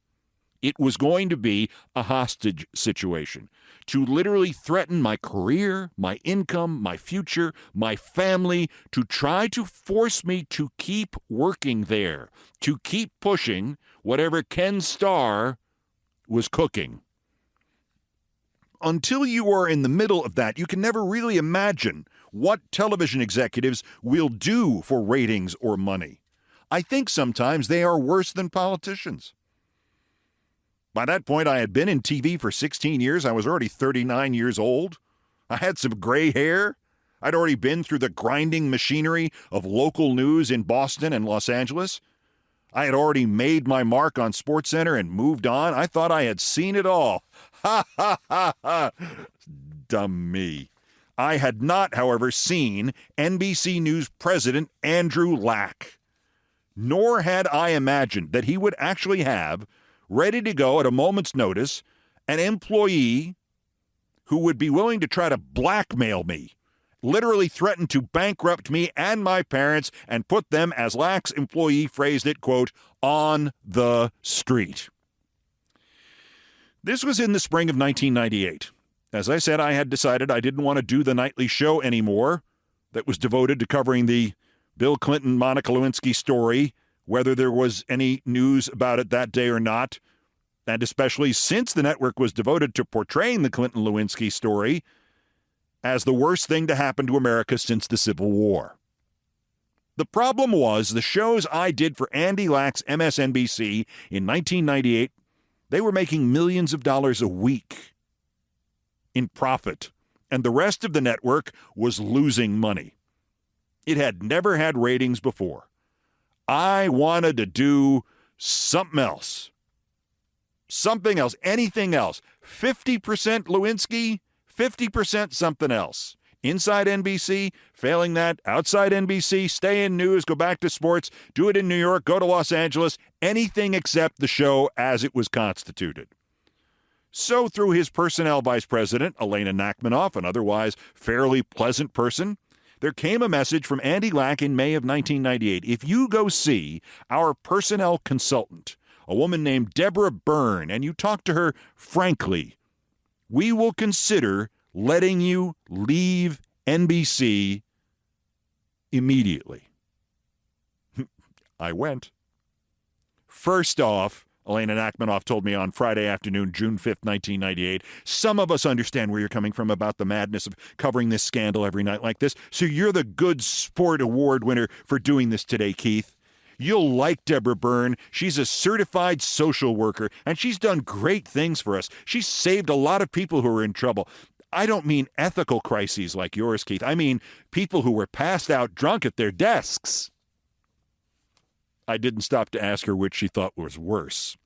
It was going to be a hostage situation, to literally threaten my career, my income, my future, my family, to try to force me to keep working there, to keep pushing whatever Ken Starr was cooking. Until you are in the middle of that, you can never really imagine what television executives will do for ratings or money. I think sometimes they are worse than politicians. By that point, I had been in TV for 16 years. I was already 39 years old. I had some gray hair. I'd already been through the grinding machinery of local news in Boston and Los Angeles. I had already made my mark on SportsCenter and moved on. I thought I had seen it all. Ha, ha, ha, ha. Dumb me. I had not, however, seen NBC News President Andrew Lack. Nor had I imagined that he would actually have, ready to go at a moment's notice, an employee who would be willing to try to blackmail me, literally threaten to bankrupt me and my parents and put them, as Lack's employee phrased it, quote, on the street. This was in the spring of 1998. As I said, I had decided I didn't want to do the nightly show anymore that was devoted to covering the Bill Clinton-Monica Lewinsky story, whether there was any news about it that day or not, and especially since the network was devoted to portraying the Clinton-Lewinsky story as the worst thing to happen to America since the Civil War. The problem was the shows I did for Andy Lack's MSNBC in 1998, they were making millions of dollars a week in profit, and the rest of the network was losing money. It had never had ratings before. I wanted to do something else. Something else, anything else. 50% Lewinsky, 50% something else. Inside NBC, failing that, outside NBC, stay in news, go back to sports, do it in New York, go to Los Angeles, anything except the show as it was constituted. So through his personnel vice president, Elena Nachmanoff, an otherwise fairly pleasant person, there came a message from Andy Lack in May of 1998. If you go see our personnel consultant, a woman named Deborah Byrne, and you talk to her frankly, we will consider letting you leave NBC immediately. I went. First off, Elena Nachmanoff told me on Friday afternoon, June 5th, 1998, some of us understand where you're coming from about the madness of covering this scandal every night like this, so you're the Good Sport Award winner for doing this today, Keith. You'll like Deborah Byrne. She's a certified social worker, and she's done great things for us. She's saved a lot of people who are in trouble. I don't mean ethical crises like yours, Keith. I mean people who were passed out drunk at their desks. I didn't stop to ask her which she thought was worse.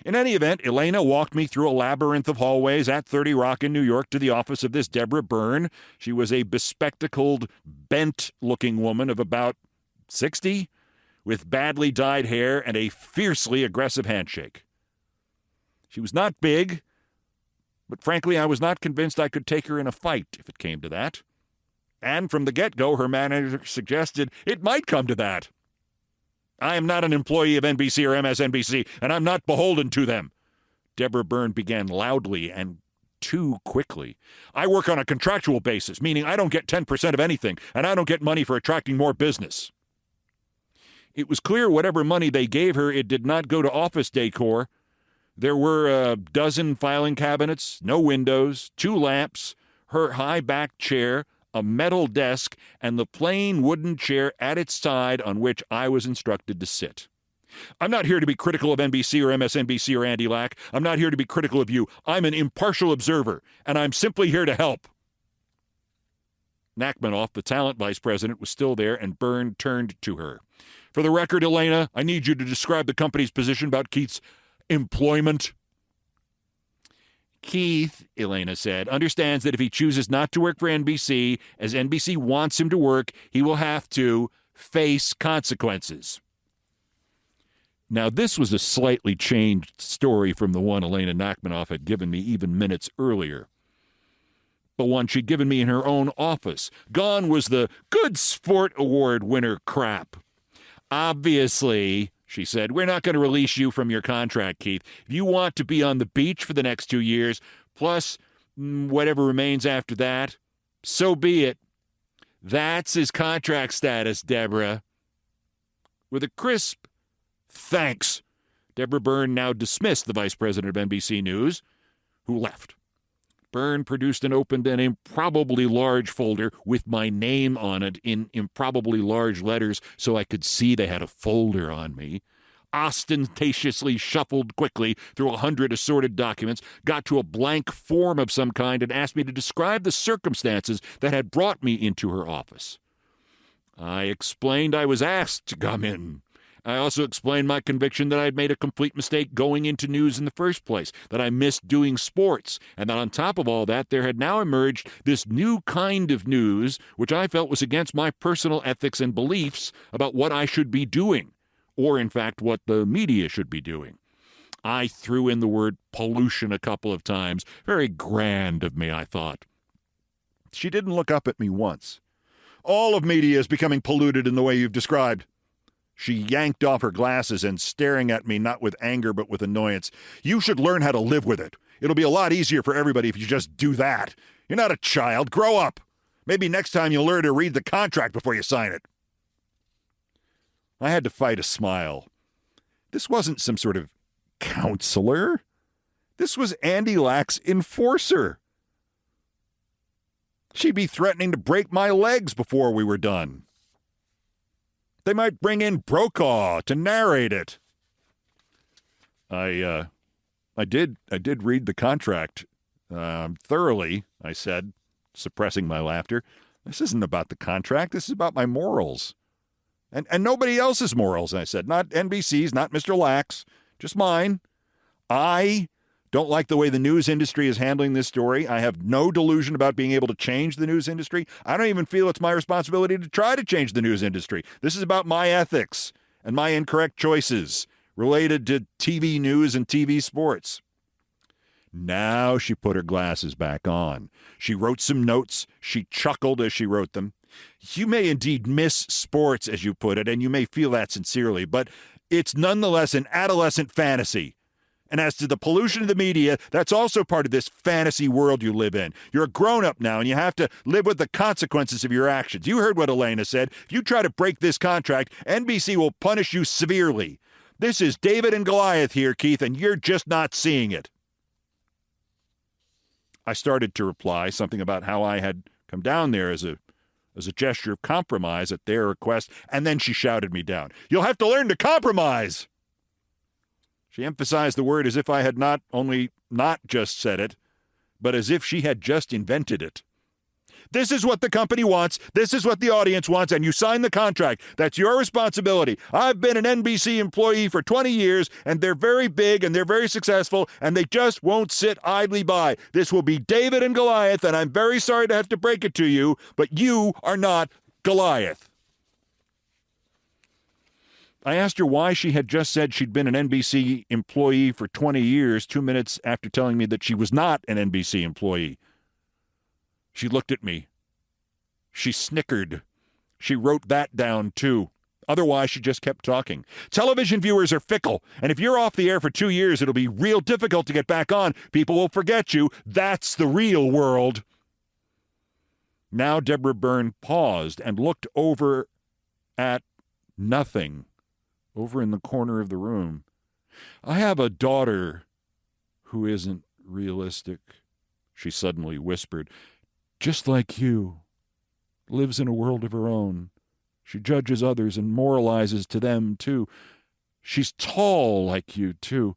In any event, Elena walked me through a labyrinth of hallways at 30 Rock in New York to the office of this Deborah Byrne. She was a bespectacled, bent-looking woman of about 60, with badly dyed hair and a fiercely aggressive handshake. She was not big, but frankly, I was not convinced I could take her in a fight if it came to that. And from the get-go, her manager suggested it might come to that. I am not an employee of NBC or MSNBC, and I'm not beholden to them. Deborah Byrne began loudly and too quickly. I work on a contractual basis, meaning I don't get 10% of anything, and I don't get money for attracting more business. It was clear whatever money they gave her, it did not go to office decor. There were a dozen filing cabinets, no windows, 2 lamps, her high-backed chair, a metal desk, and the plain wooden chair at its side on which I was instructed to sit. I'm not here to be critical of NBC or MSNBC or Andy Lack. I'm not here to be critical of you. I'm an impartial observer, and I'm simply here to help. Nachmanoff, the talent vice president, was still there, and Byrne turned to her. For the record, Elena, I need you to describe the company's position about Keith's employment. Keith, Elena said, understands that if he chooses not to work for NBC, as NBC wants him to work, he will have to face consequences. Now, this was a slightly changed story from the one Elena Nachmanoff had given me even minutes earlier. The one she'd given me in her own office. Gone was the Good Sport Award winner crap. Obviously, she said, we're not going to release you from your contract, Keith. If you want to be on the beach for the next 2 years, plus whatever remains after that, so be it. That's his contract status, Deborah. With a crisp thanks, Deborah Byrne now dismissed the vice president of NBC News, who left. Byrne produced and opened an improbably large folder with my name on it in improbably large letters so I could see they had a folder on me, ostentatiously shuffled quickly through 100 assorted documents, got to a blank form of some kind, and asked me to describe the circumstances that had brought me into her office. I explained I was asked to come in. I also explained my conviction that I had made a complete mistake going into news in the first place, that I missed doing sports, and that on top of all that, there had now emerged this new kind of news, which I felt was against my personal ethics and beliefs about what I should be doing, or in fact, what the media should be doing. I threw in the word pollution a couple of times. Very grand of me, I thought. She didn't look up at me once. All of media is becoming polluted in the way you've described. She yanked off her glasses and staring at me not with anger but with annoyance. You should learn how to live with it. It'll be a lot easier for everybody if you just do that. You're not a child. Grow up. Maybe next time you'll learn to read the contract before you sign it. I had to fight a smile. This wasn't some sort of counselor. This was Andy Lack's enforcer. She'd be threatening to break my legs before we were done. They might bring in Brokaw to narrate it. I did read the contract thoroughly, I said, suppressing my laughter. This isn't about the contract. This is about my morals. And nobody else's morals, I said. Not NBC's, not Mr. Lack's, just mine. I don't like the way the news industry is handling this story. I have no delusion about being able to change the news industry. I don't even feel it's my responsibility to try to change the news industry. This is about my ethics and my incorrect choices related to TV news and TV sports. Now she put her glasses back on. She wrote some notes. She chuckled as she wrote them. You may indeed miss sports, as you put it, and you may feel that sincerely, but it's nonetheless an adolescent fantasy. And as to the pollution of the media, that's also part of this fantasy world you live in. You're a grown-up now, and you have to live with the consequences of your actions. You heard what Elena said. If you try to break this contract, NBC will punish you severely. This is David and Goliath here, Keith, and you're just not seeing it. I started to reply something about how I had come down there as a as a gesture of compromise at their request, and then she shouted me down. You'll have to learn to compromise. She emphasized the word as if I had not only not just said it, but as if she had just invented it. This is what the company wants. This is what the audience wants, and you sign the contract. That's your responsibility. I've been an NBC employee for 20 years, and they're very big, and they're very successful, and they just won't sit idly by. This will be David and Goliath, and I'm very sorry to have to break it to you, but you are not Goliath. I asked her why she had just said she'd been an NBC employee for 20 years, 2 minutes after telling me that she was not an NBC employee. She looked at me. She snickered. She wrote that down, too. Otherwise, she just kept talking. Television viewers are fickle, and if you're off the air for 2 years, it'll be real difficult to get back on. People will forget you. That's the real world. Now Deborah Byrne paused and looked over at nothing, over in the corner of the room. I have a daughter who isn't realistic, she suddenly whispered. Just like you, lives in a world of her own. She judges others and moralizes to them, too. She's tall like you, too.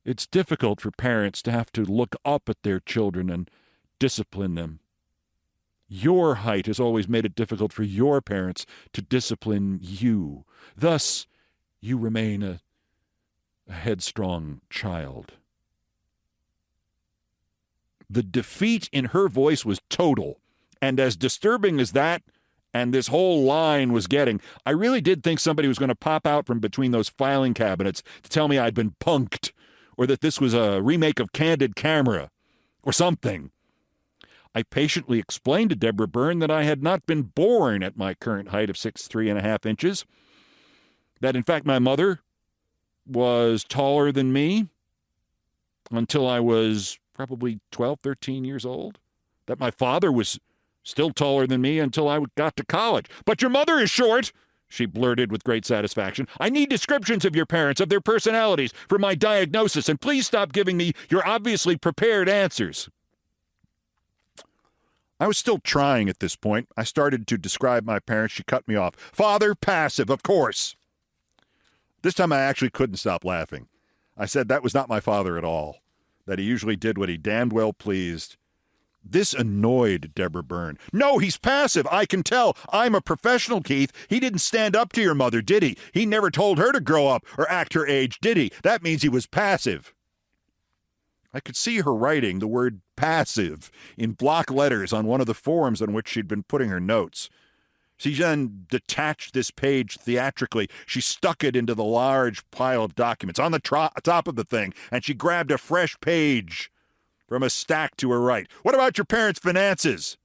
It's difficult for parents to have to look up at their children and discipline them. Your height has always made it difficult for your parents to discipline you. Thus, you remain a headstrong child. The defeat in her voice was total, and as disturbing as that and this whole line was getting, I really did think somebody was going to pop out from between those filing cabinets to tell me I'd been punked, or that this was a remake of Candid Camera, or something. I patiently explained to Deborah Byrne that I had not been born at my current height of 6'3.5" inches, that in fact my mother was taller than me until I was probably 12, 13 years old, that my father was still taller than me until I got to college. But your mother is short, she blurted with great satisfaction. I need descriptions of your parents, of their personalities, for my diagnosis, and please stop giving me your obviously prepared answers. I was still trying at this point. I started to describe my parents. She cut me off. Father, passive, of course. This time I actually couldn't stop laughing. I said that was not my father at all, that he usually did what he damned well pleased. This annoyed Deborah Byrne. No, he's passive. I can tell. I'm a professional, Keith. He didn't stand up to your mother, did he? He never told her to grow up or act her age, did he? That means he was passive. I could see her writing the word passive in block letters on one of the forums on which she'd been putting her notes. She then detached this page theatrically. She stuck it into the large pile of documents on the top of the thing, and she grabbed a fresh page from a stack to her right. What about your parents' finances?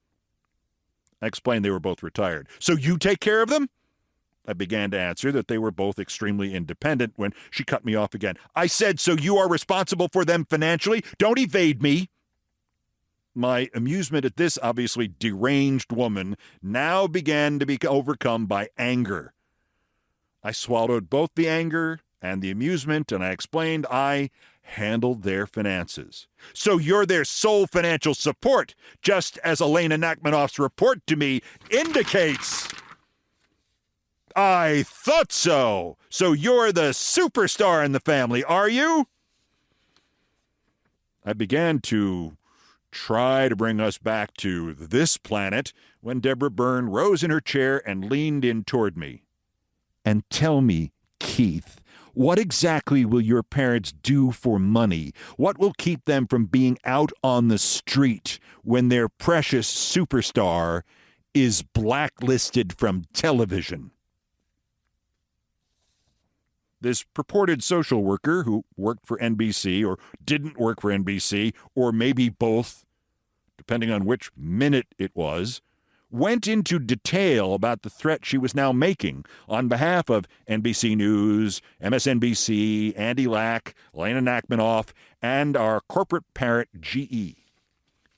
I explained they were both retired. So you take care of them? I began to answer that they were both extremely independent when she cut me off again. I said, so you are responsible for them financially? Don't evade me. My amusement at this obviously deranged woman now began to be overcome by anger. I swallowed both the anger and the amusement, and I explained I handled their finances. So you're their sole financial support, just as Elena Nachmanoff's report to me indicates. I thought so. So you're the superstar in the family, are you? I began to try to bring us back to this planet when Deborah Byrne rose in her chair and leaned in toward me. And tell me, Keith, what exactly will your parents do for money? What will keep them from being out on the street when their precious superstar is blacklisted from television? This purported social worker who worked for NBC or didn't work for NBC, or maybe both, depending on which minute it was, went into detail about the threat she was now making on behalf of NBC News, MSNBC, Andy Lack, Elena Nachmanoff, and our corporate parent, GE.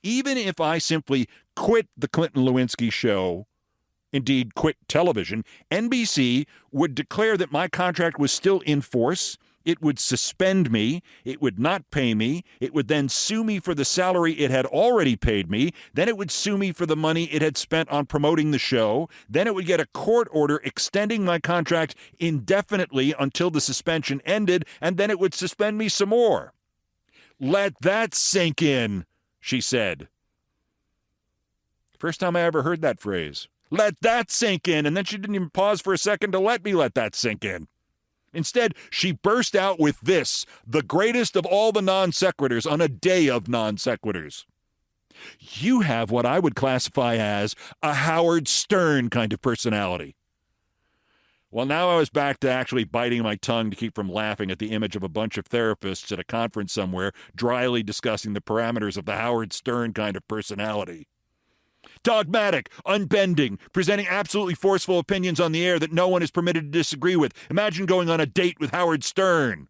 Even if I simply quit the Clinton-Lewinsky show, indeed quit television, NBC would declare that my contract was still in force, It would suspend me. It would not pay me. It would then sue me for the salary it had already paid me. Then it would sue me for the money it had spent on promoting the show. Then it would get a court order extending my contract indefinitely until the suspension ended, and then it would suspend me some more. Let that sink in, she said. First time I ever heard that phrase. Let that sink in. And then she didn't even pause for a second to let me let that sink in. Instead, she burst out with this, the greatest of all the non sequiturs on a day of non sequiturs. You have what I would classify as a Howard Stern kind of personality. Well, now I was back to actually biting my tongue to keep from laughing at the image of a bunch of therapists at a conference somewhere dryly discussing the parameters of the Howard Stern kind of personality. Dogmatic, unbending, presenting absolutely forceful opinions on the air that no one is permitted to disagree with. Imagine going on a date with Howard Stern.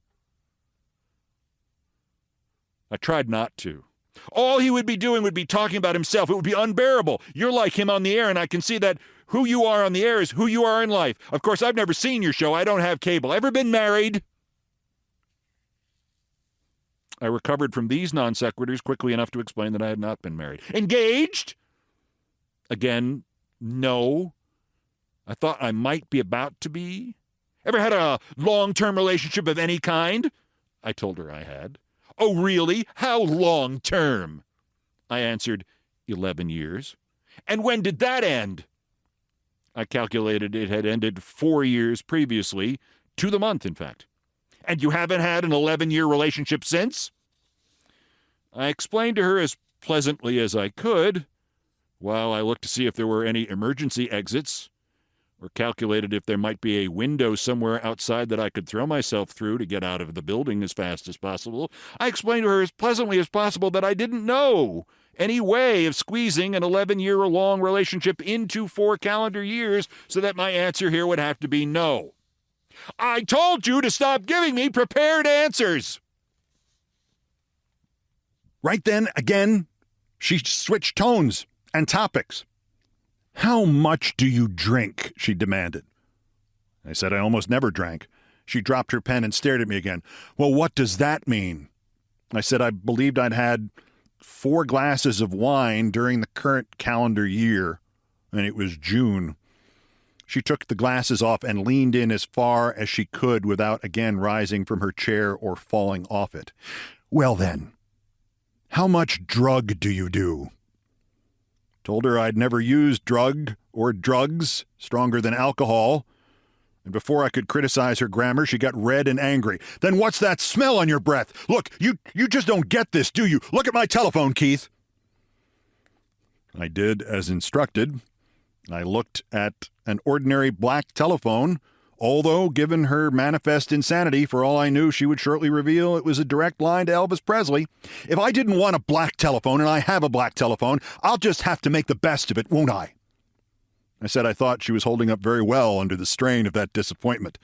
I tried not to. All he would be doing would be talking about himself. It would be unbearable. You're like him on the air, and I can see that who you are on the air is who you are in life. Of course, I've never seen your show. I don't have cable. Ever been married? I recovered from these non sequiturs quickly enough to explain that I had not been married. Engaged? Again, no. I thought I might be about to be. Ever had a long-term relationship of any kind? I told her I had. Oh, really? How long-term? I answered, 11 years. And when did that end? I calculated it had ended 4 years previously, to the month, in fact. And you haven't had an 11-year relationship since? I explained to her as pleasantly as I could, while I looked to see if there were any emergency exits, or calculated if there might be a window somewhere outside that I could throw myself through to get out of the building as fast as possible. I explained to her as pleasantly as possible that I didn't know any way of squeezing an 11-year-long relationship into 4 calendar years, so that my answer here would have to be no. I told you to stop giving me prepared answers. Right then, again, she switched tones and topics. How much do you drink? She demanded. I said I almost never drank. She dropped her pen and stared at me again. Well, what does that mean? I said I believed I'd had 4 glasses of wine during the current calendar year, and it was June. She took the glasses off and leaned in as far as she could without again rising from her chair or falling off it. Well then, how much drug do you do? Told her I'd never used drug or drugs stronger than alcohol. And before I could criticize her grammar, she got red and angry. Then what's that smell on your breath? Look, you just don't get this, do you? Look at my telephone, Keith. I did as instructed. I looked at an ordinary black telephone, although, given her manifest insanity, for all I knew, she would shortly reveal it was a direct line to Elvis Presley. If I didn't want a black telephone, and I have a black telephone, I'll just have to make the best of it, won't I? I said I thought she was holding up very well under the strain of that disappointment.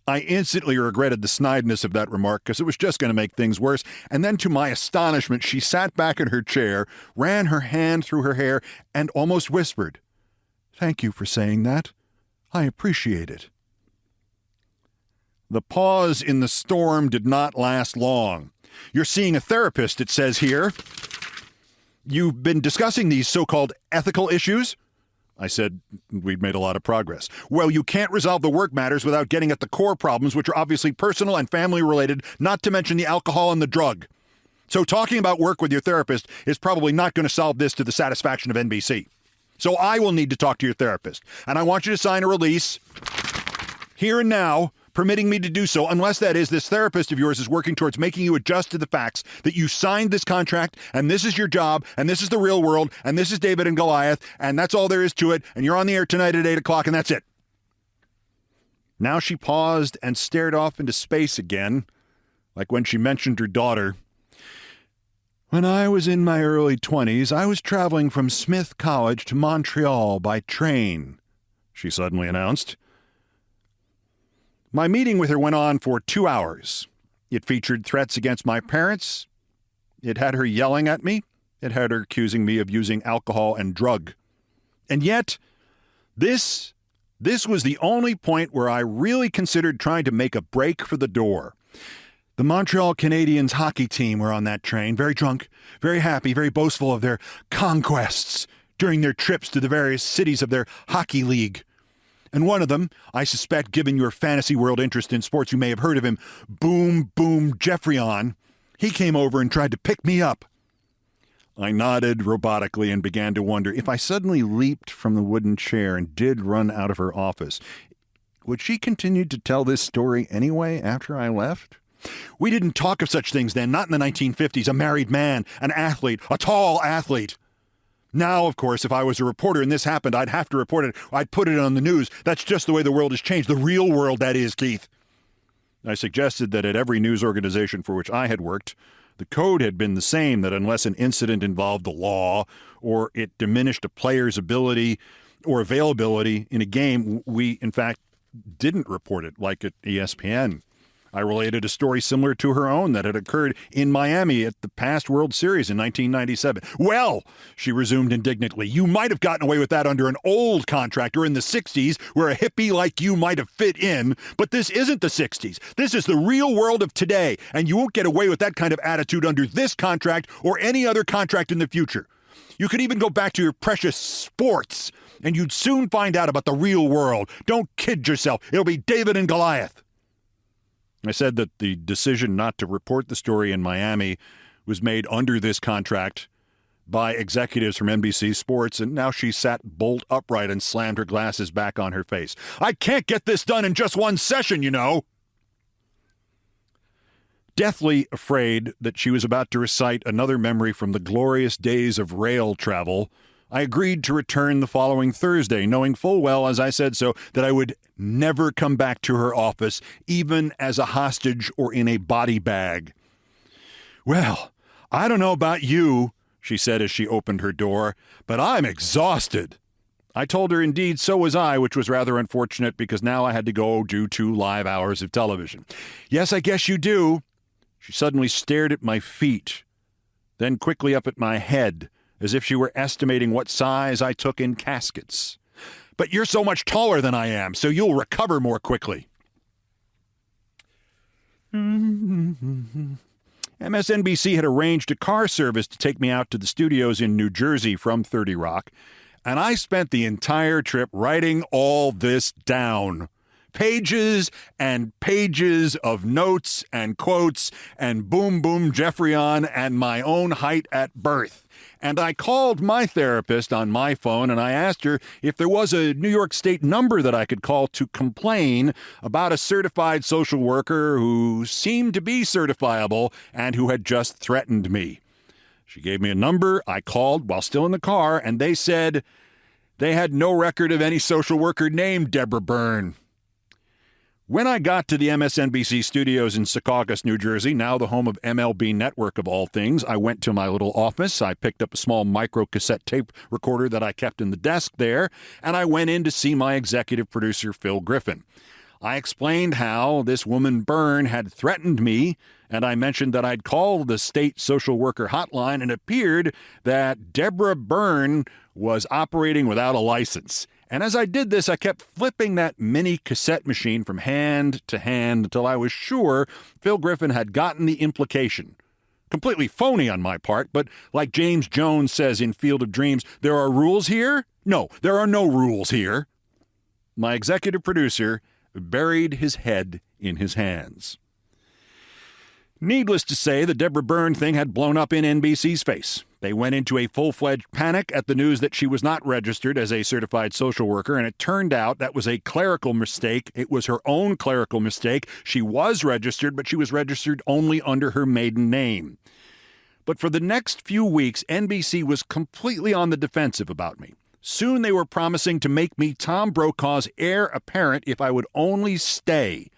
I instantly regretted the snideness of that remark because it was just going to make things worse, and then to my astonishment, she sat back in her chair, ran her hand through her hair, and almost whispered, "Thank you for saying that. I appreciate it." The pause in the storm did not last long. You're seeing a therapist, it says here. You've been discussing these so-called ethical issues? I said we'd made a lot of progress. Well, you can't resolve the work matters without getting at the core problems, which are obviously personal and family-related, not to mention the alcohol and the drug. So talking about work with your therapist is probably not going to solve this to the satisfaction of NBC. So I will need to talk to your therapist, and I want you to sign a release here and now, permitting me to do so, unless that is this therapist of yours is working towards making you adjust to the facts that you signed this contract, and this is your job, and this is the real world, and this is David and Goliath, and that's all there is to it, and you're on the air tonight at 8 o'clock, and that's it. Now she paused and stared off into space again, like when she mentioned her daughter. When I was in my early 20s, I was traveling from Smith College to Montreal by train, she suddenly announced. My meeting with her went on for 2 hours. It featured threats against my parents. It had her yelling at me. It had her accusing me of using alcohol and drug. And yet, this was the only point where I really considered trying to make a break for the door. The Montreal Canadiens hockey team were on that train, very drunk, very happy, very boastful of their conquests during their trips to the various cities of their hockey league. And one of them, I suspect, given your fantasy world interest in sports, you may have heard of him, Boom Boom Jeffrion. He came over and tried to pick me up. I nodded robotically and began to wonder if I suddenly leaped from the wooden chair and did run out of her office, would she continue to tell this story anyway after I left? We didn't talk of such things then, not in the 1950s. A married man, an athlete, a tall athlete. Now, of course, if I was a reporter and this happened, I'd have to report it. I'd put it on the news. That's just the way the world has changed. The real world, that is, Keith. I suggested that at every news organization for which I had worked, the code had been the same, that unless an incident involved the law or it diminished a player's ability or availability in a game, we, in fact, didn't report it, like at ESPN. I related a story similar to her own that had occurred in Miami at the past World Series in 1997. Well, she resumed indignantly, you might have gotten away with that under an old contract or in the 60s where a hippie like you might have fit in, but this isn't the 60s. This is the real world of today, and you won't get away with that kind of attitude under this contract or any other contract in the future. You could even go back to your precious sports, and you'd soon find out about the real world. Don't kid yourself. It'll be David and Goliath. I said that the decision not to report the story in Miami was made under this contract by executives from NBC Sports, and now she sat bolt upright and slammed her glasses back on her face. I can't get this done in just one session, you know. Deathly afraid that she was about to recite another memory from the glorious days of rail travel, I agreed to return the following Thursday, knowing full well, as I said so, that I would never come back to her office, even as a hostage or in a body bag. Well, I don't know about you, she said as she opened her door, but I'm exhausted. I told her, indeed, so was I, which was rather unfortunate because now I had to go do 2 live hours of television. Yes, I guess you do. She suddenly stared at my feet, then quickly up at my head, as if she were estimating what size I took in caskets. But you're so much taller than I am, so you'll recover more quickly. MSNBC had arranged a car service to take me out to the studios in New Jersey from 30 Rock, and I spent the entire trip writing all this down. Pages and pages of notes and quotes and Boom Boom Jeffrion and my own height at birth. And I called my therapist on my phone and I asked her if there was a New York State number that I could call to complain about a certified social worker who seemed to be certifiable and who had just threatened me. She gave me a number. I called while still in the car, and they said they had no record of any social worker named Deborah Byrne. When I got to the MSNBC studios in Secaucus, New Jersey, now the home of MLB Network of all things, I went to my little office. I picked up a small micro-cassette tape recorder that I kept in the desk there, and I went in to see my executive producer, Phil Griffin. I explained how this woman Byrne had threatened me, and I mentioned that I'd called the state social worker hotline, and it appeared that Deborah Byrne was operating without a license. And as I did this, I kept flipping that mini cassette machine from hand to hand until I was sure Phil Griffin had gotten the implication. Completely phony on my part, but like James Jones says in Field of Dreams, there are rules here? No, there are no rules here. My executive producer buried his head in his hands. Needless to say, the Deborah Byrne thing had blown up in NBC's face. They went into a full-fledged panic at the news that she was not registered as a certified social worker, and it turned out that was a clerical mistake. It was her own clerical mistake. She was registered, but she was registered only under her maiden name. But for the next few weeks, NBC was completely on the defensive about me. Soon they were promising to make me Tom Brokaw's heir apparent if I would only stay.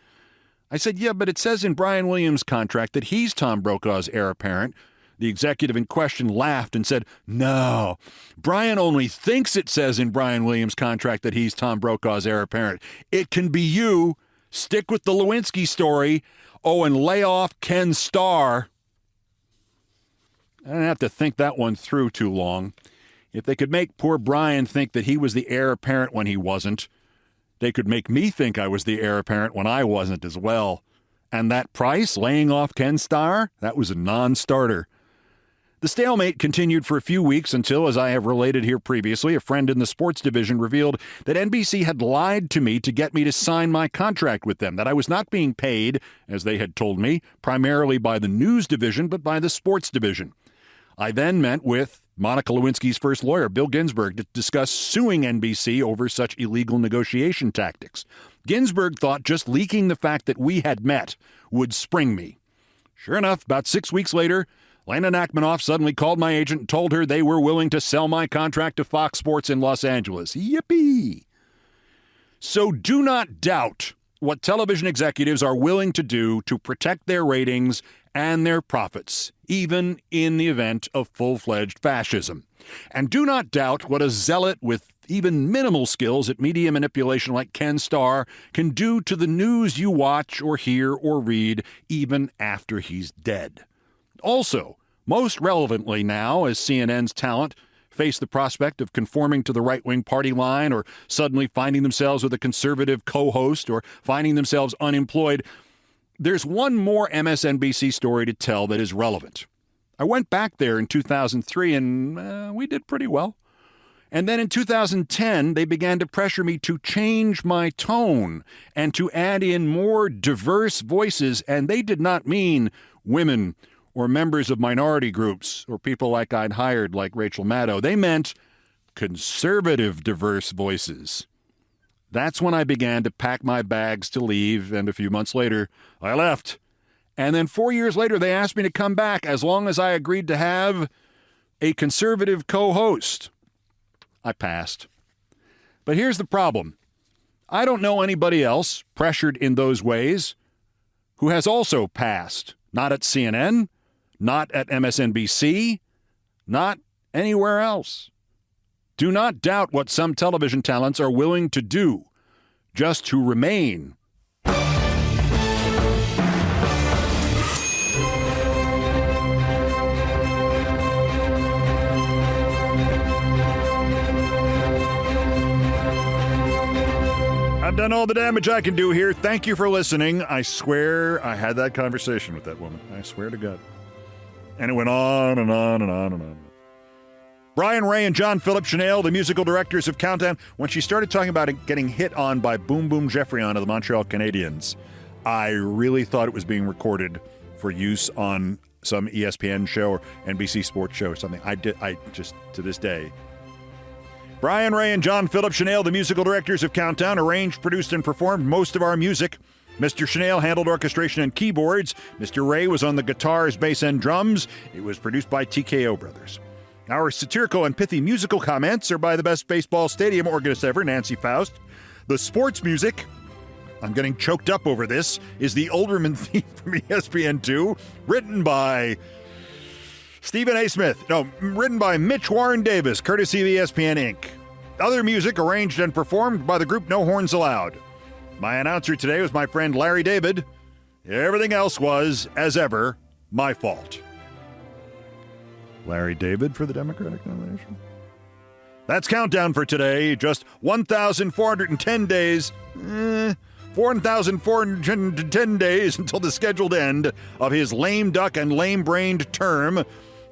I said, yeah, but it says in Brian Williams' contract that he's Tom Brokaw's heir apparent. The executive in question laughed and said, no, Brian only thinks it says in Brian Williams' contract that he's Tom Brokaw's heir apparent. It can be you. Stick with the Lewinsky story. Oh, and lay off Ken Starr. I didn't have to think that one through too long. If they could make poor Brian think that he was the heir apparent when he wasn't, they could make me think I was the heir apparent when I wasn't as well. And that price, laying off Ken Starr, that was a non-starter. The stalemate continued for a few weeks until, as I have related here previously, a friend in the sports division revealed that NBC had lied to me to get me to sign my contract with them, that I was not being paid, as they had told me, primarily by the news division, but by the sports division. I then met with Monica Lewinsky's first lawyer, Bill Ginsburg, to discuss suing NBC over such illegal negotiation tactics. Ginsburg thought just leaking the fact that we had met would spring me. Sure enough, about 6 weeks later, Lena Nachmanoff suddenly called my agent and told her they were willing to sell my contract to Fox Sports in Los Angeles. Yippee! So do not doubt what television executives are willing to do to protect their ratings and their profits, even in the event of full-fledged fascism. And do not doubt what a zealot with even minimal skills at media manipulation like Ken Starr can do to the news you watch or hear or read even after he's dead. Also, most relevantly now, as CNN's talent face the prospect of conforming to the right-wing party line or suddenly finding themselves with a conservative co-host or finding themselves unemployed, there's one more MSNBC story to tell that is relevant. I went back there in 2003 and we did pretty well. And then in 2010, they began to pressure me to change my tone and to add in more diverse voices, and they did not mean women or members of minority groups or people like I'd hired, like Rachel Maddow. They meant conservative diverse voices. That's when I began to pack my bags to leave, and a few months later, I left. And then 4 years later, they asked me to come back as long as I agreed to have a conservative co-host. I passed. But here's the problem. I don't know anybody else pressured in those ways who has also passed. Not at CNN, not at MSNBC, not anywhere else. Do not doubt what some television talents are willing to do just to remain. I've done all the damage I can do here. Thank you for listening. I swear I had that conversation with that woman. I swear to God. And it went on and on and on and on. Brian Ray and John Philip Chanel, the musical directors of Countdown, when she started talking about it getting hit on by Boom Boom Geoffrion of the Montreal Canadiens, I really thought it was being recorded for use on some ESPN show or NBC Sports show or something. I just, to this day. Brian Ray and John Philip Chanel, the musical directors of Countdown, arranged, produced, and performed most of our music. Mr. Chanel handled orchestration and keyboards. Mr. Ray was on the guitars, bass, and drums. It was produced by TKO Brothers. Our satirical and pithy musical comments are by the best baseball stadium organist ever, Nancy Faust. The sports music, I'm getting choked up over this, is the Olbermann theme from ESPN2, written by Stephen A. Smith. No, written by Mitch Warren Davis, courtesy of ESPN Inc. Other music arranged and performed by the group No Horns Allowed. My announcer today was my friend Larry David. Everything else was, as ever, my fault. Larry David for the Democratic nomination? That's Countdown for today. Just 1,410 days. 1,410 days until the scheduled end of his lame duck and lame-brained term,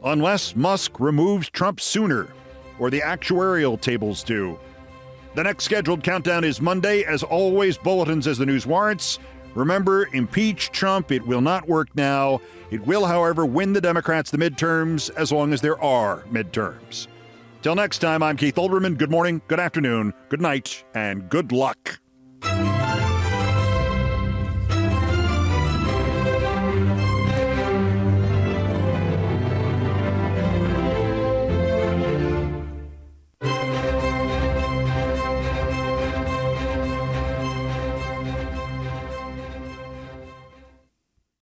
unless Musk removes Trump sooner, or the actuarial tables do. The next scheduled countdown is Monday. As always, bulletins as the news warrants. Remember, impeach Trump. It will not work now. It will, however, win the Democrats the midterms as long as there are midterms. Till next time, I'm Keith Olbermann. Good morning, good afternoon, good night, and good luck.